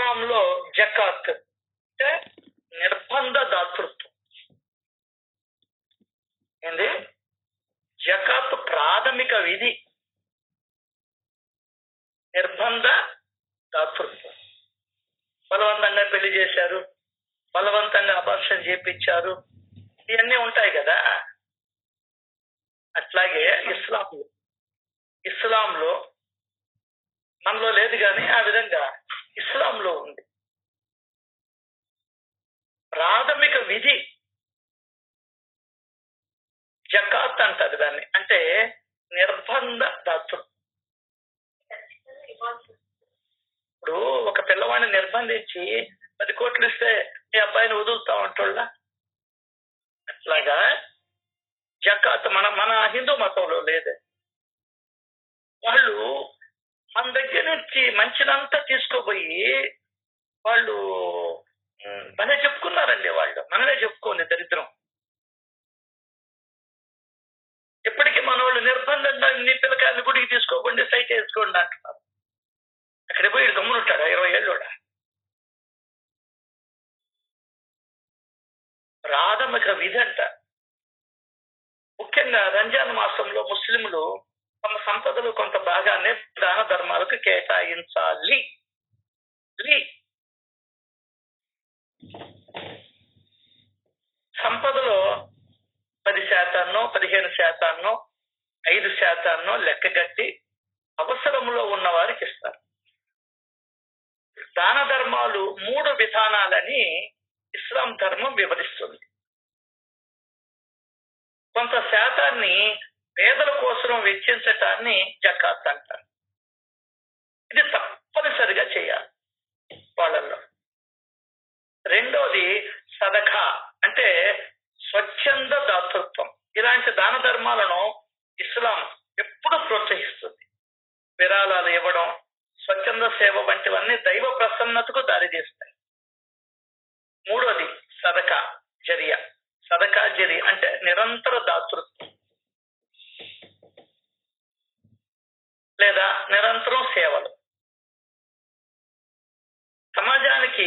ఇస్లాంలో జకాత్ అంటే నిర్బంధ దాతృత్వం. ఏంది? జకాత్ ప్రాథమిక విధి నిర్బంధ దాతృత్వం. బలవంతంగా పెళ్లి చేశారు, బలవంతంగా అబార్షన్ చేపించారు, ఇవన్నీ ఉంటాయి కదా. అట్లాగే ఇస్లాంలో మనలో లేదు కానీ ఆ విధంగా ఇస్లాంలో ఉంది. ప్రాథమిక విధి జకాత్ అంటారు దాన్ని, అంటే నిర్బంధ దాతృత్వం. ఇప్పుడు ఒక పిల్లవాడిని నిర్బంధించి 10 కోట్లు ఇస్తే మీ అబ్బాయిని వదులుతా ఉంటోళ్ళ. అట్లాగా జకాత్ మన హిందూ మతంలో లేదే. వాళ్ళు మన దగ్గర నుంచి మంచినంతా తీసుకోపోయి వాళ్ళు మనమే చెప్పుకున్నారండి. వాళ్ళు మనమే చెప్పుకోండి దరిద్రం. ఎప్పటికీ మన వాళ్ళు నిర్బంధంగా నీ పిల్లకాయలు గుడికి తీసుకోకండి, సైట్ వేసుకోండి అంటున్నారు. అక్కడ పోయి గమ్మునుంటాడా 20 ఏళ్ళు? ప్రాథమిక విధి అంట. ముఖ్యంగా రంజాన్ మాసంలో ముస్లింలు తమ సంపదలు కొంత భాగాన్ని దాన ధర్మాలకు కేటాయించాలి. సంపదలో 10%, 15%, 5% లెక్కగట్టి అవసరంలో ఉన్న వారికి ఇస్తారు. దాన ధర్మాలు 3 విధానాలని ఇస్లాం ధర్మం వివరిస్తుంది. కొంత శాతాన్ని పేదల కోసం వెచ్చించటాన్ని జకాత్ అంటారు. ఇది తప్పనిసరిగా చేయాలి వాళ్ళల్లో. రెండోది సదఖా, అంటే స్వచ్ఛంద దాతృత్వం. ఇలాంటి దాన ధర్మాలను ఇస్లాం ఎప్పుడు ప్రోత్సహిస్తుంది. విరాళాలు ఇవ్వడం, స్వచ్ఛంద సేవ వంటివన్నీ దైవ ప్రసన్నతకు దారితీస్తాయి. మూడోది సదకా జరియా. సదకా జరి అంటే నిరంతర దాతృత్వం లేదా నిరంతరం సేవలు. సమాజానికి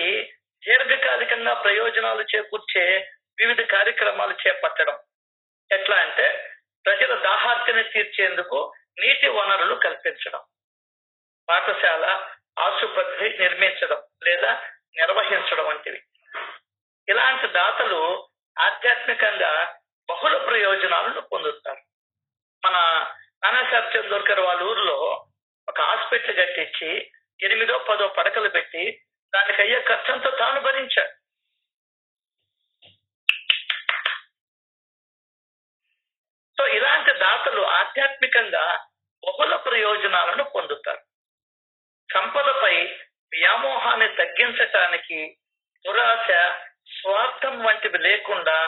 దీర్ఘకాలికంగా ప్రయోజనాలు చేకూర్చే వివిధ కార్యక్రమాలు చేపట్టడం. ఎట్లా అంటే ప్రజల దాహార్తిని తీర్చేందుకు నీటి వనరులు కల్పించడం, పాఠశాల, ఆసుపత్రి నిర్మించడం లేదా నిర్వహించడం వంటివి. ఇలాంటి దాతలు ఆధ్యాత్మికంగా బహుళ ప్రయోజనాలను పొందుతారు. మన నానాసాహెబ్ చందోర్కర్ వాళ్ళ ఊర్లో ఒక హాస్పిటల్ కట్టించి 8దో 10దో పడకలు పెట్టి దానికి అయ్యే ఖర్చంతా తాను భరించాడు. సో ఇలాంటి దాతలు ఆధ్యాత్మికంగా బహుళ ప్రయోజనాలను పొందుతారు. సంపదపై వ్యామోహాన్ని తగ్గించటానికి, దురాశ, స్వార్థం వంటివి లేకుండా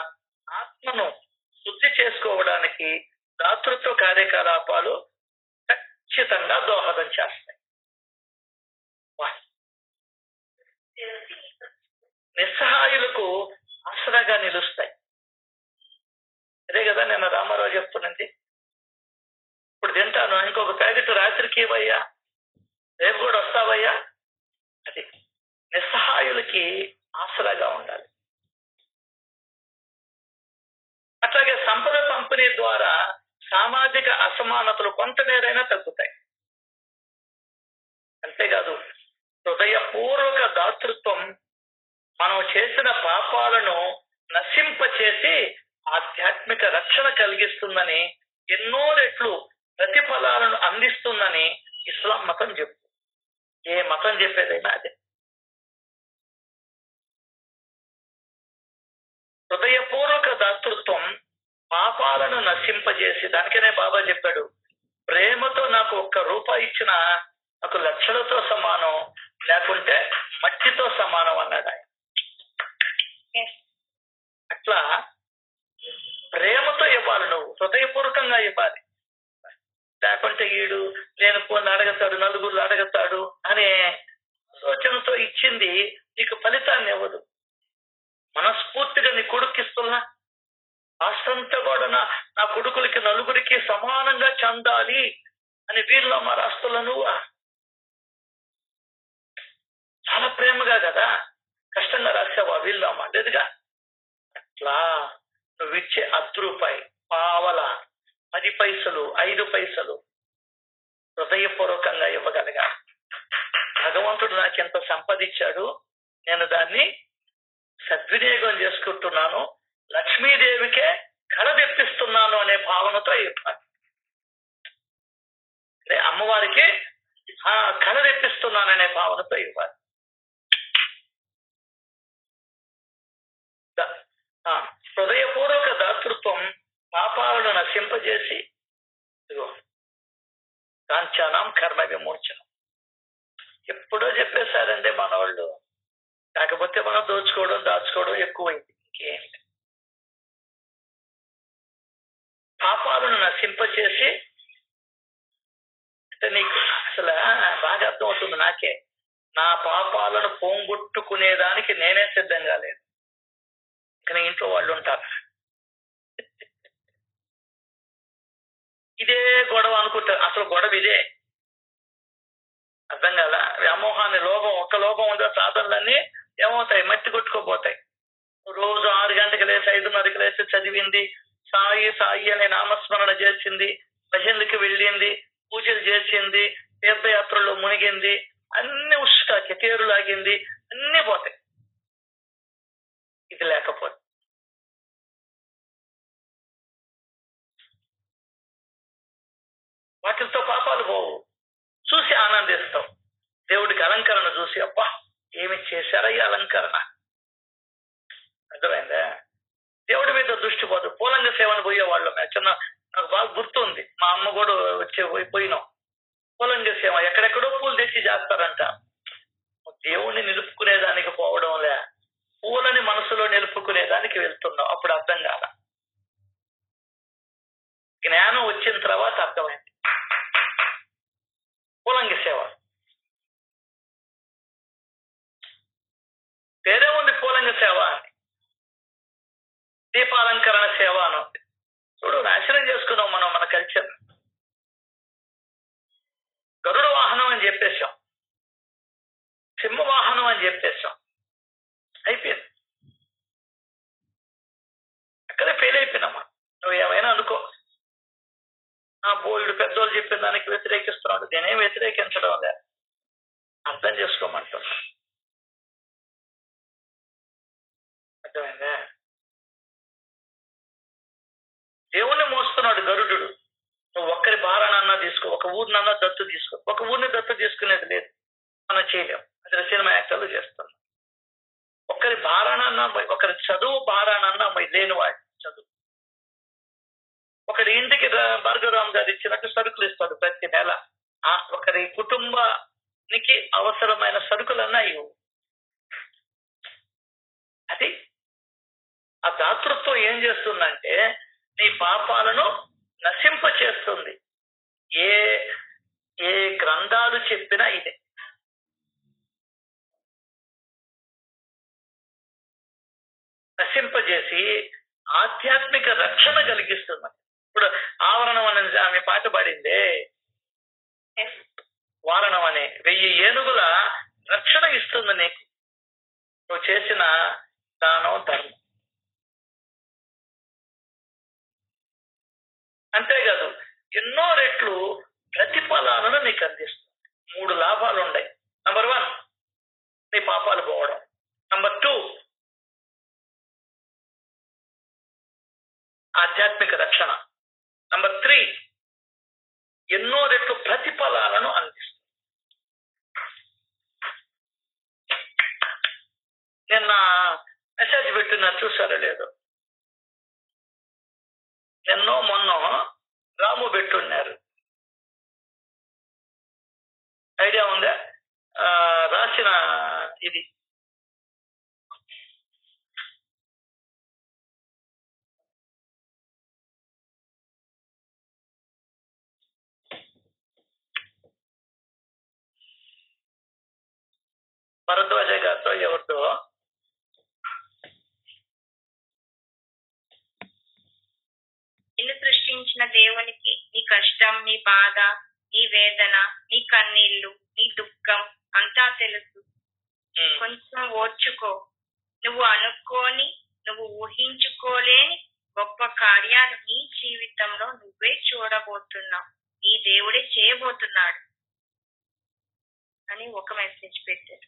ఆత్మను శుద్ధి చేసుకోవడానికి దాతృత్వ కార్యకలాపాలు ఖచ్చితంగా దోహదం చేస్తాయి. నిస్సహాయులకు ఆసరాగా నిలుస్తాయి. అదే కదా నేను రామారావు చెప్తున్నది. ఇప్పుడు తింటాను, ఇంకొక ప్యాకెట్ రాత్రికి ఇవ్వయ్యా, రేపు కూడా వస్తావయ్యా. అది నిస్సహాయులకి ఆసరాగా ఉండాలి. అట్లాగే సంపద పంపిణీ ద్వారా సామాజిక అసమానతలు కొంతమేరైనా తగ్గుతాయి. అంతేకాదు హృదయపూర్వక దాతృత్వం మనం చేసిన పాపాలను నశింపచేసి ఆధ్యాత్మిక రక్షణ కలిగిస్తుందని, ఎన్నో రెట్లు ప్రతిఫలాలను అందిస్తుందని ఇస్లాం మతం చెప్తుంది. ఏ మతం చెప్పేదైనా అదే. హృదయపూర్వక దాతృత్వం పాపాలను నశింపజేసి, దానికనే బాబా చెప్పాడు, ప్రేమతో నాకు 1 రూపాయి ఇచ్చినా నాకు లక్షలతో సమానం, లేకుంటే మట్టితో సమానం అన్నాడు ఆయన. అట్లా ప్రేమతో ఇవ్వాలి, నువ్వు హృదయపూర్వకంగా ఇవ్వాలి. లేకుంటే ఈడు నేను కొన్ని అడగతాడు, నలుగురు అడగతాడు అనే ఆలోచనతో ఇచ్చింది నీకు ఫలితాన్ని ఇవ్వదు. మనస్ఫూర్తిగా నీ కొడుకిస్తున్నా ఆస్తంతా కూడా నా కొడుకులకి నలుగురికి సమానంగా చెందాలి అని వీళ్ళు మా రాష్ట్రంలో నువ్వు చాలా ప్రేమగా ప్రేమగా కదా, కష్టంగా రాసావా వీళ్ళమ్మా లేదుగా. అట్లా నువ్వు ఇచ్చే రూపాయి, పావల, 10 పైసలు, 5 పైసలు హృదయపూర్వకంగా ఇవ్వగలగాలి. భగవంతుడు నాకు ఎంత సంపదించాడు, నేను దాన్ని సద్వినియోగం చేసుకుంటున్నాను, లక్ష్మీదేవికే కళ తెప్పిస్తున్నాను అనే భావనతో ఇవ్వాలి. అమ్మవారికి కళ తెప్పిస్తున్నాననే భావనతో ఇవ్వాలి. హృదయపూర్వక దాతృత్వం పాపాలను నశింపజేసి కాంచానం కర్మ విమోచనం. ఎప్పుడో చెప్పేశారండి మనవాళ్ళు. కాకపోతే మనం దాచుకోవడం ఎక్కువైంది, ఇంకేం. పాపాలను నశింపచేసి అంటే నీకు అసలు బాగా అర్థమవుతుంది నాకే, నా పాపాలను పోంగొట్టుకునేదానికి నేనే సిద్ధంగా లేదు. కానీ ఇంట్లో వాళ్ళు ఉంటారు, ఇదే గొడవ అనుకుంటారు. అసలు గొడవ ఇదే, అర్థం కాదా? వ్యామోహాన్ని లోభం, ఒక్క లోభం ఉందో సాధనలన్నీ ఏమవుతాయి, మట్టి కొట్టుకోపోతాయి. రోజు 6 గంటలకు లేసి 5:30కి లేసి చదివింది, సాయి సాయి అనే నామస్మరణ చేసింది, భజనలకి వెళ్ళింది, పూజలు చేసింది, తీర్థయాత్రల్లో మునిగింది, అన్ని ఉష్కాకి తేరు లాగింది, అన్ని పోతాయి ఇది లేకపోతే. వాటితో పాపాలు పోవు, చూసి ఆనందిస్తాం. దేవుడికి అలంకరణ చూసి అబ్బా ఏమి చేశారయ్యా అలంకరణ, అర్థమైందా? దేవుడి మీద దృష్టి పోదు. పూలంగ సేవను పోయేవాళ్ళం చిన్న, నాకు బాగా గుర్తుంది, మా అమ్మ కూడా పోయినాం. పూలంగ సేవ ఎక్కడెక్కడో పూలు తెచ్చి చేస్తారంట. దేవుణ్ణి నిలుపుకునేదానికి పోవడంలే, పూలని మనసులో నిలుపుకునేదానికి వెళ్తున్నాం. అప్పుడు అర్థం కాల, జ్ఞానం వచ్చిన తర్వాత అర్థమైంది. పూలంగ సేవ పేరే ఉంది, పూలంగ సేవ అని. దీపాలంకరణ సేవ అని ఉంది. చూడు, నాశనం చేసుకున్నాం మనం మన కల్చర్. గరుడ వాహనం అని చెప్పేశాం, సింహ వాహనం అని చెప్పేశాం, అయిపోయింది. అక్కడే ఫెయిల్ అయిపోయినామా. నువ్వు ఏమైనా అనుకో, బోల్డ్ పెద్దోళ్ళు చెప్పిన దానికి వ్యతిరేకిస్తున్నాడు, నేనేం వ్యతిరేకించడం లేదు, అర్థం చేసుకోమంటున్నా. అర్థమైందా? దేవుణ్ణి మోస్తున్నాడు గరుడు. నువ్వు ఒక్కరి భారానన్నా తీసుకో, ఒక ఊరినన్నా దత్తు తీసుకో. ఒక ఊరిని దత్తు తీసుకునేది లేదు, మనం చేయలేం. అది సినిమా యాక్టర్లు చేస్తున్నాం. ఒకరి భారానన్నా, ఒకరి చదువు భారానన్నా లేనివాడు చదువు. ఒకరి ఇంటికి భార్గవరామ్ గారు ఇచ్చినట్టు సరుకులు ఇస్తాడు ప్రతి నెల. ఒకరి కుటుంబానికి అవసరమైన సరుకులన్నా ఇవ్వు. అది ఆ దాతృత్వం ఏం చేస్తుందంటే నీ పాపాలను నశింప చేస్తుంది. ఏ ఏ గ్రంథాలు చెప్పినా ఇదే. నశింపజేసి ఆధ్యాత్మిక రక్షణ కలిగిస్తుంది. ఇప్పుడు ఆవరణం అనే ఆమె పాట పాడిందే, వారణం అనే 1000 ఏనుగుల రక్షణ ఇస్తుంది నీకు, నువ్వు చేసిన దానం ధర్మం. అంతేకాదు ఎన్నో రెట్లు ప్రతిఫలాలను నీకు అందిస్తుంది. 3 లాభాలు ఉన్నాయి. నంబర్ 1 నీ పాపాలు పోవడం. నంబర్ 2 ఆధ్యాత్మిక రక్షణ. నంబర్ 3 ఎన్నో రెట్లు ప్రతిఫలాలను అందిస్తుంది. నిన్న మెసేజ్ పెట్టినారు, చూసారో లేదో? ఎన్నో మొన్న రాము పెట్టున్నారు, ఐడియా ఉందా? రాసిన ఇది భరద్వాజ గారితో ఎవరితో నిన్ను సృష్టించిన దేవునికి నీ కష్టం, నీ బాధ, నీ వేదన, నీ కన్నీళ్లు, నీ దుఃఖం అంతా తెలుసు. కొంచెం ఓర్చుకో. నువ్వు అనుకోని, నువ్వు ఊహించుకోలేని గొప్ప కార్యాలు నీ జీవితంలో నువ్వే చూడబోతున్నావు. నీ దేవుడే చేయబోతున్నాడు అని ఒక మెసేజ్ పెట్టారు.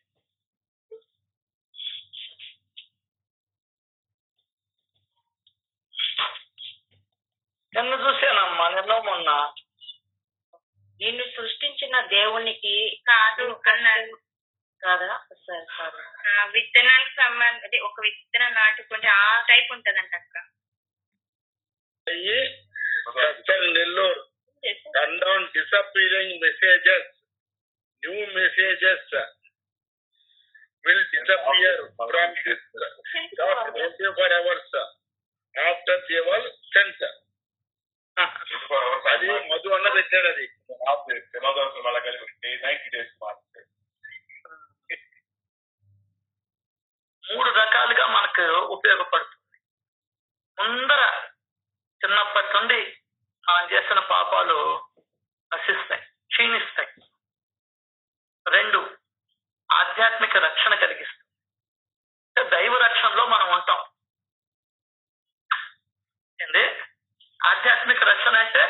నిన్ను చూసానమ్మా, నిన్న మొన్న. నిన్ను సృష్టించిన దేవునికి కాదు అన్నాడు కాదా? సరే సరే. విత్తనానికి సంబంధం ఒక విత్తనం నాటుకుంటే ఆ టైప్ ఉంటదంట అక్క. Nellore turn down disappearing messages. New messages will disappear from this dot 24 hours after they were sent. అది మధు అన్న పెట్టాడు. అది 3 రకాలుగా మనకు ఉపయోగపడుతుంది. ముందర చిన్నప్పటి నుండి మనం చేసిన పాపాలు నశిస్తాయి, క్షీణిస్తాయి. 2, ఆధ్యాత్మిక రక్షణ కలిగిస్తాయి. దైవ రక్షణలో మనం ఉంటాం. ఏంటి ఆధ్యాత్మిక రక్షణ అంటే?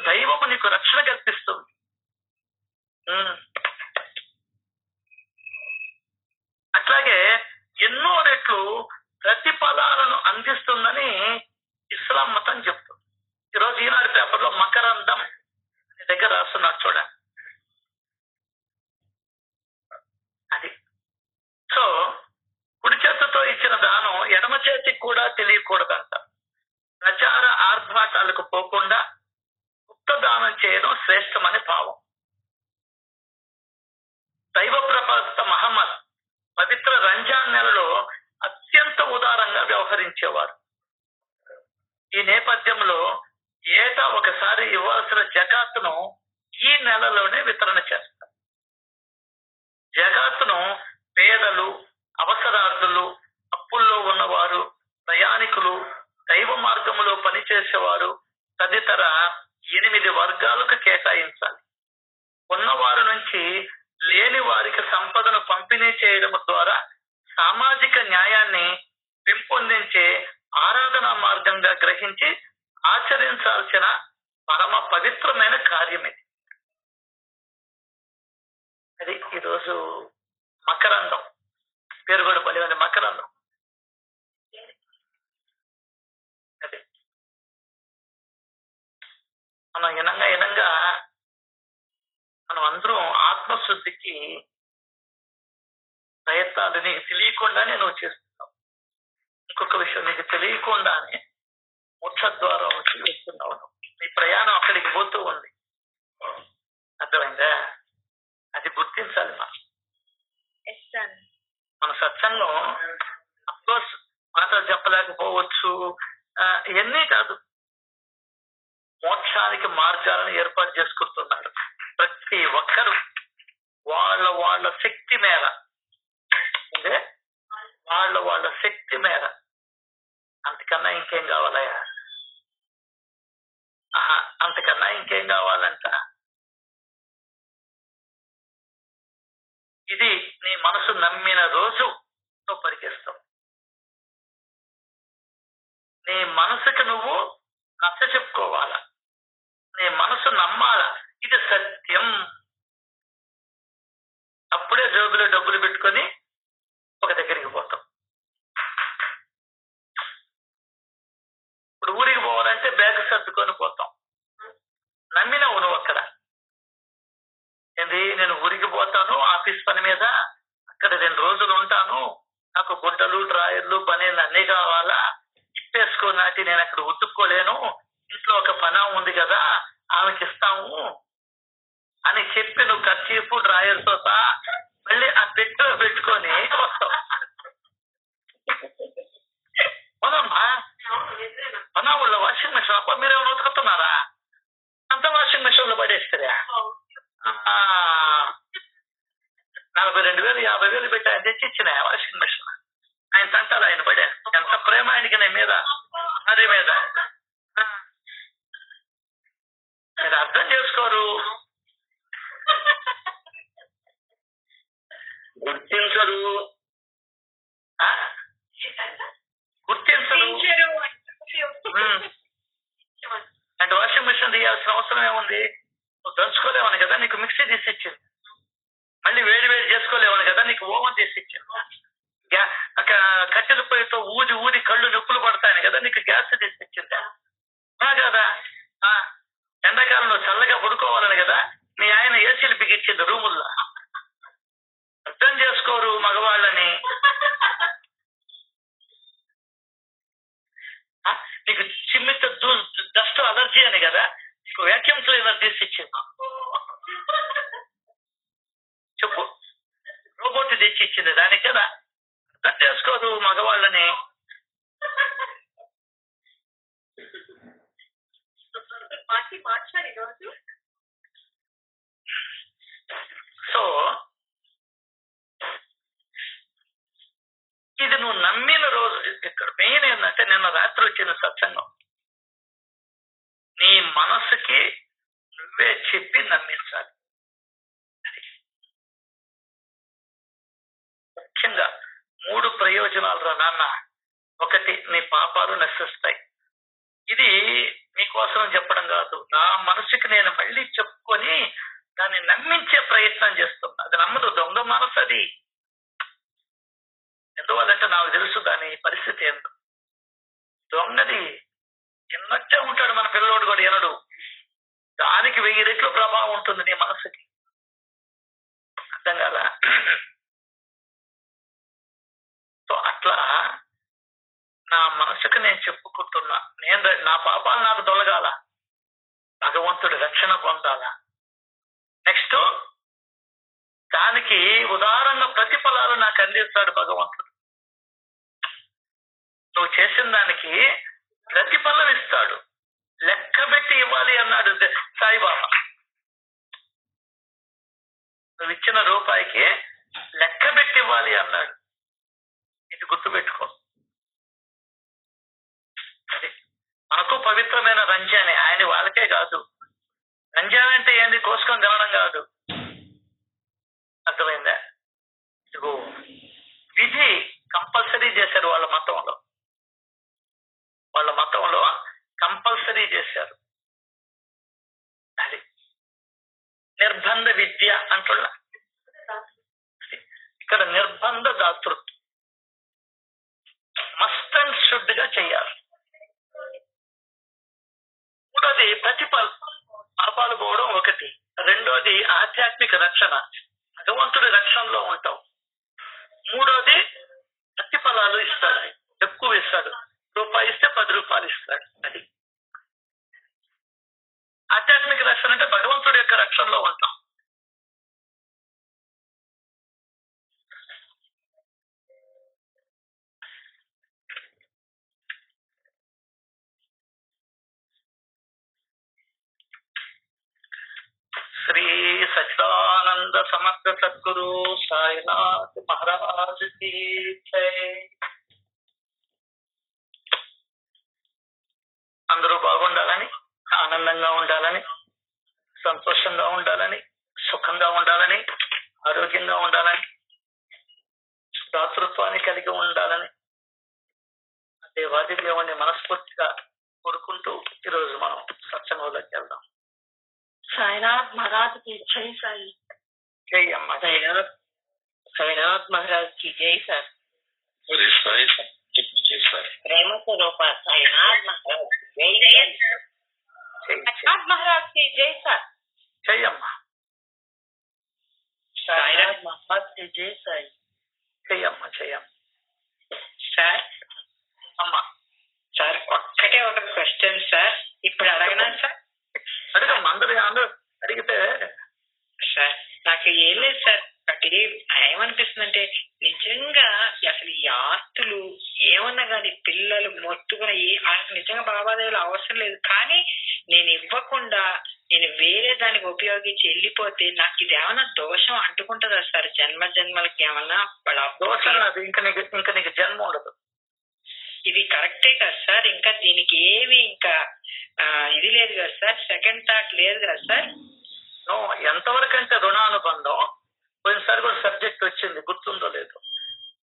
దైవము నీకు రక్షణ కల్పిస్తుంది. అట్లాగే ఎన్నో రెట్లు ప్రతిఫలాలను అందిస్తుందని ఇస్లాం మతం చెప్తుంది. ఈరోజు ఈనాడు పేపర్లో మకరందం అనే దగ్గర రాస్తున్నారు చూడండి. అది సో కుడి చేతితో ఇచ్చిన దానం ఎడమ చేతికి కూడా తెలియకూడదంట. ప్రచార ఆర్భాటాలకు పోకుండా గుప్త దానం చేయడం శ్రేష్టమని భావం. దైవ ప్రవక్త మహమ్మద్ పవిత్ర రంజాన్ నెలలో అత్యంత ఉదారంగా వ్యవహరించేవారు. ఈ నేపథ్యంలో ఏటా ఒకసారి ఇవ్వాల్సిన జకాత్తును ఈ నెలలోనే వితరణ చేస్తారు. జకాత్తును పేదలు, అవసరార్థులు, అప్పుల్లో ఉన్నవారు, ప్రయాణికులు, దైవ మార్గంలో పనిచేసేవారు తదితర 8 వర్గాలకు కేటాయించాలి. ఉన్నవారి నుంచి లేని వారికి సంపదను పంపిణీ చేయడం ద్వారా సామాజిక న్యాయాన్ని పెంపొందించే ఆరాధనా మార్గంగా గ్రహించి ఆచరించాల్సిన పరమ పవిత్రమైన కార్యం ఇది. అది ఈరోజు మకరందం పేరు కూడా బలి మకరందం. అది మనం ఇనంగా మనం అందరం ఆత్మశుద్ధికి ప్రయత్నాలు నీకు తెలియకుండానే నువ్వు చేస్తున్నావు. ఇంకొక విషయం, నీకు తెలియకుండానే మోక్ష ద్వారం వచ్చి వేస్తున్నావు. నీ ప్రయాణం అక్కడికి పోతూ ఉంది. అర్థమైందా? అది గుర్తించాలి. మన సత్సంగం అఫ్కోర్స్ మాటలు చెప్పలేకపోవచ్చు, ఇవన్నీ కాదు. మోక్షానికి మార్గాలను ఏర్పాటు చేసుకుంటున్నారు. ప్రతి ఒక్కరు వాళ్ళ శక్తి మేర, అంటే వాళ్ళ శక్తి మేర. అంతకన్నా ఇంకేం కావాలయ్యా? అంతకన్నా ఇంకేం కావాలంట? ఇది నీ మనసు నమ్మిన రోజు నువ్వు పరిగెస్తావు. నీ మనసుకి నువ్వు నచ్చ చెప్పుకోవాలా, నీ మనసు నమ్మాలా ఇది సత్యం. అప్పుడే జోబులో డబ్బులు పెట్టుకొని ఒక దగ్గరికి పోతాం. ఇప్పుడు ఊరికి పోవాలంటే బ్యాగ్ సర్దుకొని పోతాం. నమ్మినావు నువ్వు అక్కడ. ఏంది, నేను ఊరికి పోతాను ఆఫీస్ పని మీద, అక్కడ 2 రోజులు ఉంటాను, నాకు గుడ్డలు, డ్రాయర్లు, బనీళ్ళు అన్నీ కావాలా, ఇప్పేసుకోనాటి నేను అక్కడ ఉతుక్కోలేను, ఇంట్లో ఒక పని ఉంది కదా ఆమెకి ఇస్తాము అని చెప్పి నువ్వు కర్చీఫ్, డ్రాయర్తో మళ్ళీ ఆ పెట్టెలో పెట్టుకొని వస్తావు. అవునమ్మా, పనావుల్లో వాషింగ్ మెషిన్ అప్ప మీరేమైనా ఉతుకుతున్నారా? అంత వాషింగ్ మెషిన్ లో పడేస్తారా? 42,000 50,000 పెట్టి ఆయన తెచ్చి ఇచ్చిన వాషింగ్ మెషిన్. ఆయన తంటాలి, ఆయన పడే ఎంత ప్రేమ ఆయనకి నేను మీద, అది మీద. మీరు అర్థం చేసుకోరు. గుర్తించరు ఆ? గుర్తించరు. అంటే వాషింగ్ మిషన్ తీయాల్సిన అవసరం ఏముంది? నువ్వు దంచుకోలేవని కదా నీకు మిక్సీ తీసి ఇచ్చింది. మళ్ళీ వేడి వేడి చేసుకోలేవని కదా నీకు ఓవెన్ తీసి ఇచ్చింది. కట్టెల పొయ్యితో ఊది ఊది కళ్ళు నొప్పులు పడతాయని కదా నీకు గ్యాస్ తీసి ఇచ్చింది కదా. ఎండాకాలం నువ్వు చల్లగా పడుకోవాలని కదా మీ ఆయన ఏసీలు బిగించింది రూముల్లో. అర్థం చేసుకోరు మగవాళ్ళని. నీకు చిమ్మిత డస్ట్ అలర్జీ అని కదా నీకు వ్యాక్యూమ్ క్లీనర్ తీసి ఇచ్చింది. చెప్పు, రోబోట్ తెచ్చి ఇచ్చింది దానికి కదా. అర్థం చేసుకోదు మగవాళ్ళని. సో ఇది నువ్వు నమ్మిన రోజు ఇక్కడ మెయిన్ ఏంటంటే నిన్న రాత్రి వచ్చిన సత్సంగం నీ మనసుకి నువ్వే చెప్పి నమ్మించాలి. ముఖ్యంగా 3 ప్రయోజనాలు రా నాన్న. ఒకటి, నీ పాపాలు నశిస్తాయి. ఇది మీకోసం చెప్పడం కాదు, నా మనసుకి నేను మళ్ళీ చెప్పుకొని దాన్ని నమ్మించే ప్రయత్నం చేస్తున్నా. అది నమ్మదు, దొంగ మనసు అది. ఎందువల్లంటే నాకు తెలుసు దాని పరిస్థితి ఏంటో. దొంగది ఎన్నొచ్చే ఉంటాడు మన పిల్లోడు కూడా ఎనడు. దానికి 1000 రెట్లు ప్రభావం ఉంటుంది నీ మనసుకి. అర్థం కదా? సో అట్లా నా మనసుకు నేను చెప్పుకుంటున్నా, నా పాపాలు నాకు తొలగాల, భగవంతుడి రక్షణ పొందాల. నెక్స్ట్ దానికి ఉదారంగా ప్రతిఫలాలు నాకు అందిస్తాడు భగవంతుడు. నువ్వు చేసిన దానికి ప్రతిఫలం ఇస్తాడు, లెక్క పెట్టి ఇవ్వాలి అన్నాడు సాయిబాబా. నువ్వు ఇచ్చిన రూపాయికి లెక్క పెట్టి ఇవ్వాలి అన్నాడు. ఇది గుర్తుపెట్టుకో. మనకు పవిత్రమైన రంజానే, ఆయన వాళ్ళకే కాదు. రంజాన్ అంటే ఏంది? కోసుకొని తినడం కాదు. అర్థమైందా? ఇదిగో విధి కంపల్సరీ చేశారు వాళ్ళ మతంలో. కంపల్సరీ చేశారు. అది నిర్బంధ విద్య అంటున్నా. ఇక్కడ నిర్బంధ దాతృత్వం మస్ట్ అండ్ షుడ్ గా చెయ్యాలి. మూడోది పాపాలు పోవడం ఒకటి. రెండోది ఆధ్యాత్మిక రక్షణ, భగవంతుడి రక్షణలో ఉంటాం. మూడోది ప్రతిఫలాలు ఇస్తాడు, ఎక్కువ ఇస్తాడు. రూపాయి ఇస్తే 10 రూపాయలు ఇస్తాడు. అది ఆధ్యాత్మిక రక్షణ అంటే భగవంతుడి యొక్క రక్షణలో ఉంటాం. శ్రీ సచ్చిదానంద సమర్థ సద్గురు సాయినాథ్ మహారాజ్ కి జై. అందరూ బాగుండాలని, ఆనందంగా ఉండాలని, సంతోషంగా ఉండాలని, సుఖంగా ఉండాలని, ఆరోగ్యంగా ఉండాలని, దాతృత్వాన్ని కలిగి ఉండాలని దేవాది దేవుణ్ణి మనస్ఫూర్తిగా కోరుకుంటూ ఈరోజు మనం సత్సంగంలోకి వెళ్దాం. సాయినాథ్ మహారాజ్ కి జై సాయి. జై అమ్మ. సాయినాథ్ మహారాజ్ కి జై సార్. ప్రేమ స్వరూప సాయినాథ్ మహారాజ్ జై. సాయినాథ్ మహారాజ్ కి జై సార్. జై అమ్మ. సాయినాథ్ మహారాజ్ కి జై సాయి. జై అమ్మ. జై అమ్మ. సార్ అమ్మ. సార్ ఒక్కటే ఒక క్వశ్చన్ సార్, ఇప్పుడు అడగనా సార్? అడిగమ్మా, అందరూ అడిగితే. సార్ నాకు ఏం లేదు సార్, ఒకటి ఏమనిపిస్తుందంటే నిజంగా అసలు ఈ ఆస్తులు ఏమన్నా కానీ పిల్లలు మొత్తుకున్న నిజంగా బాబాదేవులు అవసరం లేదు, కానీ నేను ఇవ్వకుండా నేను వేరే దానికి ఉపయోగించి వెళ్ళిపోతే నాకు ఇది ఏమన్నా దోషం అంటుకుంటుందా సార్? జన్మ జన్మలకి ఏమన్నా దోషం? ఇంకా నీకు జన్మ ఉండదు. ఇది కరెక్టే కదా సార్? ఇంకా దీనికి ఏమి ఇంకా ఇది లేదు కదా సార్? సెకండ్ థాట్ లేదు కదా సార్? ఎంతవరకు అంటే రుణానుబంధం పోయినసారి కూడా సబ్జెక్ట్ వచ్చింది, గుర్తుందో లేదో.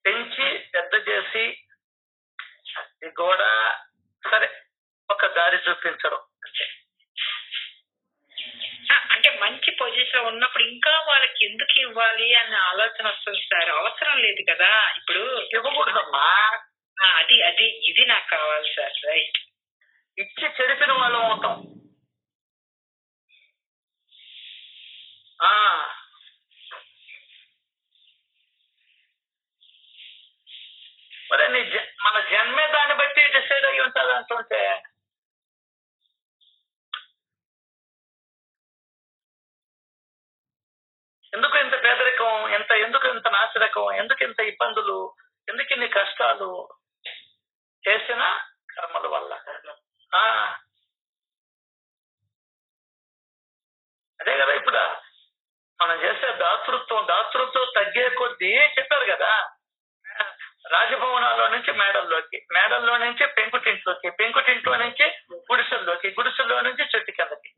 పెంచి పెద్ద చేసి అది కూడా సరే ఒక దారి చూపించడం అంటే. అంటే మంచి పొజిషన్ ఉన్నప్పుడు ఇంకా వాళ్ళకి ఎందుకు ఇవ్వాలి అన్న ఆలోచన వస్తుంది సార్. అవసరం లేదు కదా ఇప్పుడు. ఇవ్వకూడదమ్మా. ఇది నాకు కావాలి సార్. రైట్. ఇచ్చి చెడిపిన వాళ్ళం అవుతాం. మరి మన జన్మే దాన్ని బట్టి డిసైడ్ అయ్యి ఉంటుంది అంటుంటే ఎందుకు ఇంత పేదరికం, ఎందుకు ఇంత నాసిరకం, ఎందుకు ఇంత ఇబ్బందులు, ఎందుకు ఇన్ని కష్టాలు? చేసిన కర్మల వల్ల. అదే కదా ఇప్పుడు మనం చేసే దాతృత్వం తగ్గే కొద్దీ చెప్పారు కదా, రాజభవనాల్లో నుంచి మేడల్లోకి, మేడల్లో నుంచి పెంకుటింట్లోకి, పెంకుటింట్లో నుంచి గుడిసెల్లోకి, గుడిసెల్లో నుంచి చెట్టు కిందకి.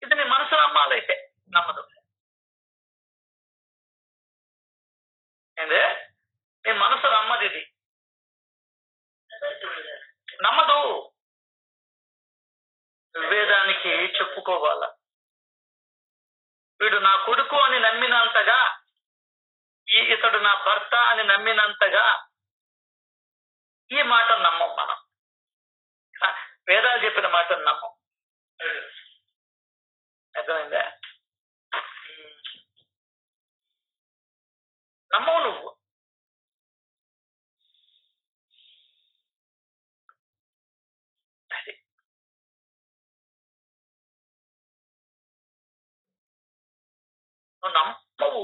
ఇది నీ మనసు నమ్మాలైతే నమ్మదు. ఏందే నీ మనసు నమ్మదు, ఇది నమ్మదు. వివేదానికి చెప్పుకోవాలా. వీడు నా కొడుకు అని నమ్మినంతగా, ఇతడు నా భర్త అని నమ్మినంతగా ఈ మాట నమ్మం మనం. వేదాలు చెప్పిన మాటను నమ్మం. అర్థమైందా? నమ్మవు నువ్వు. నమ్మవు.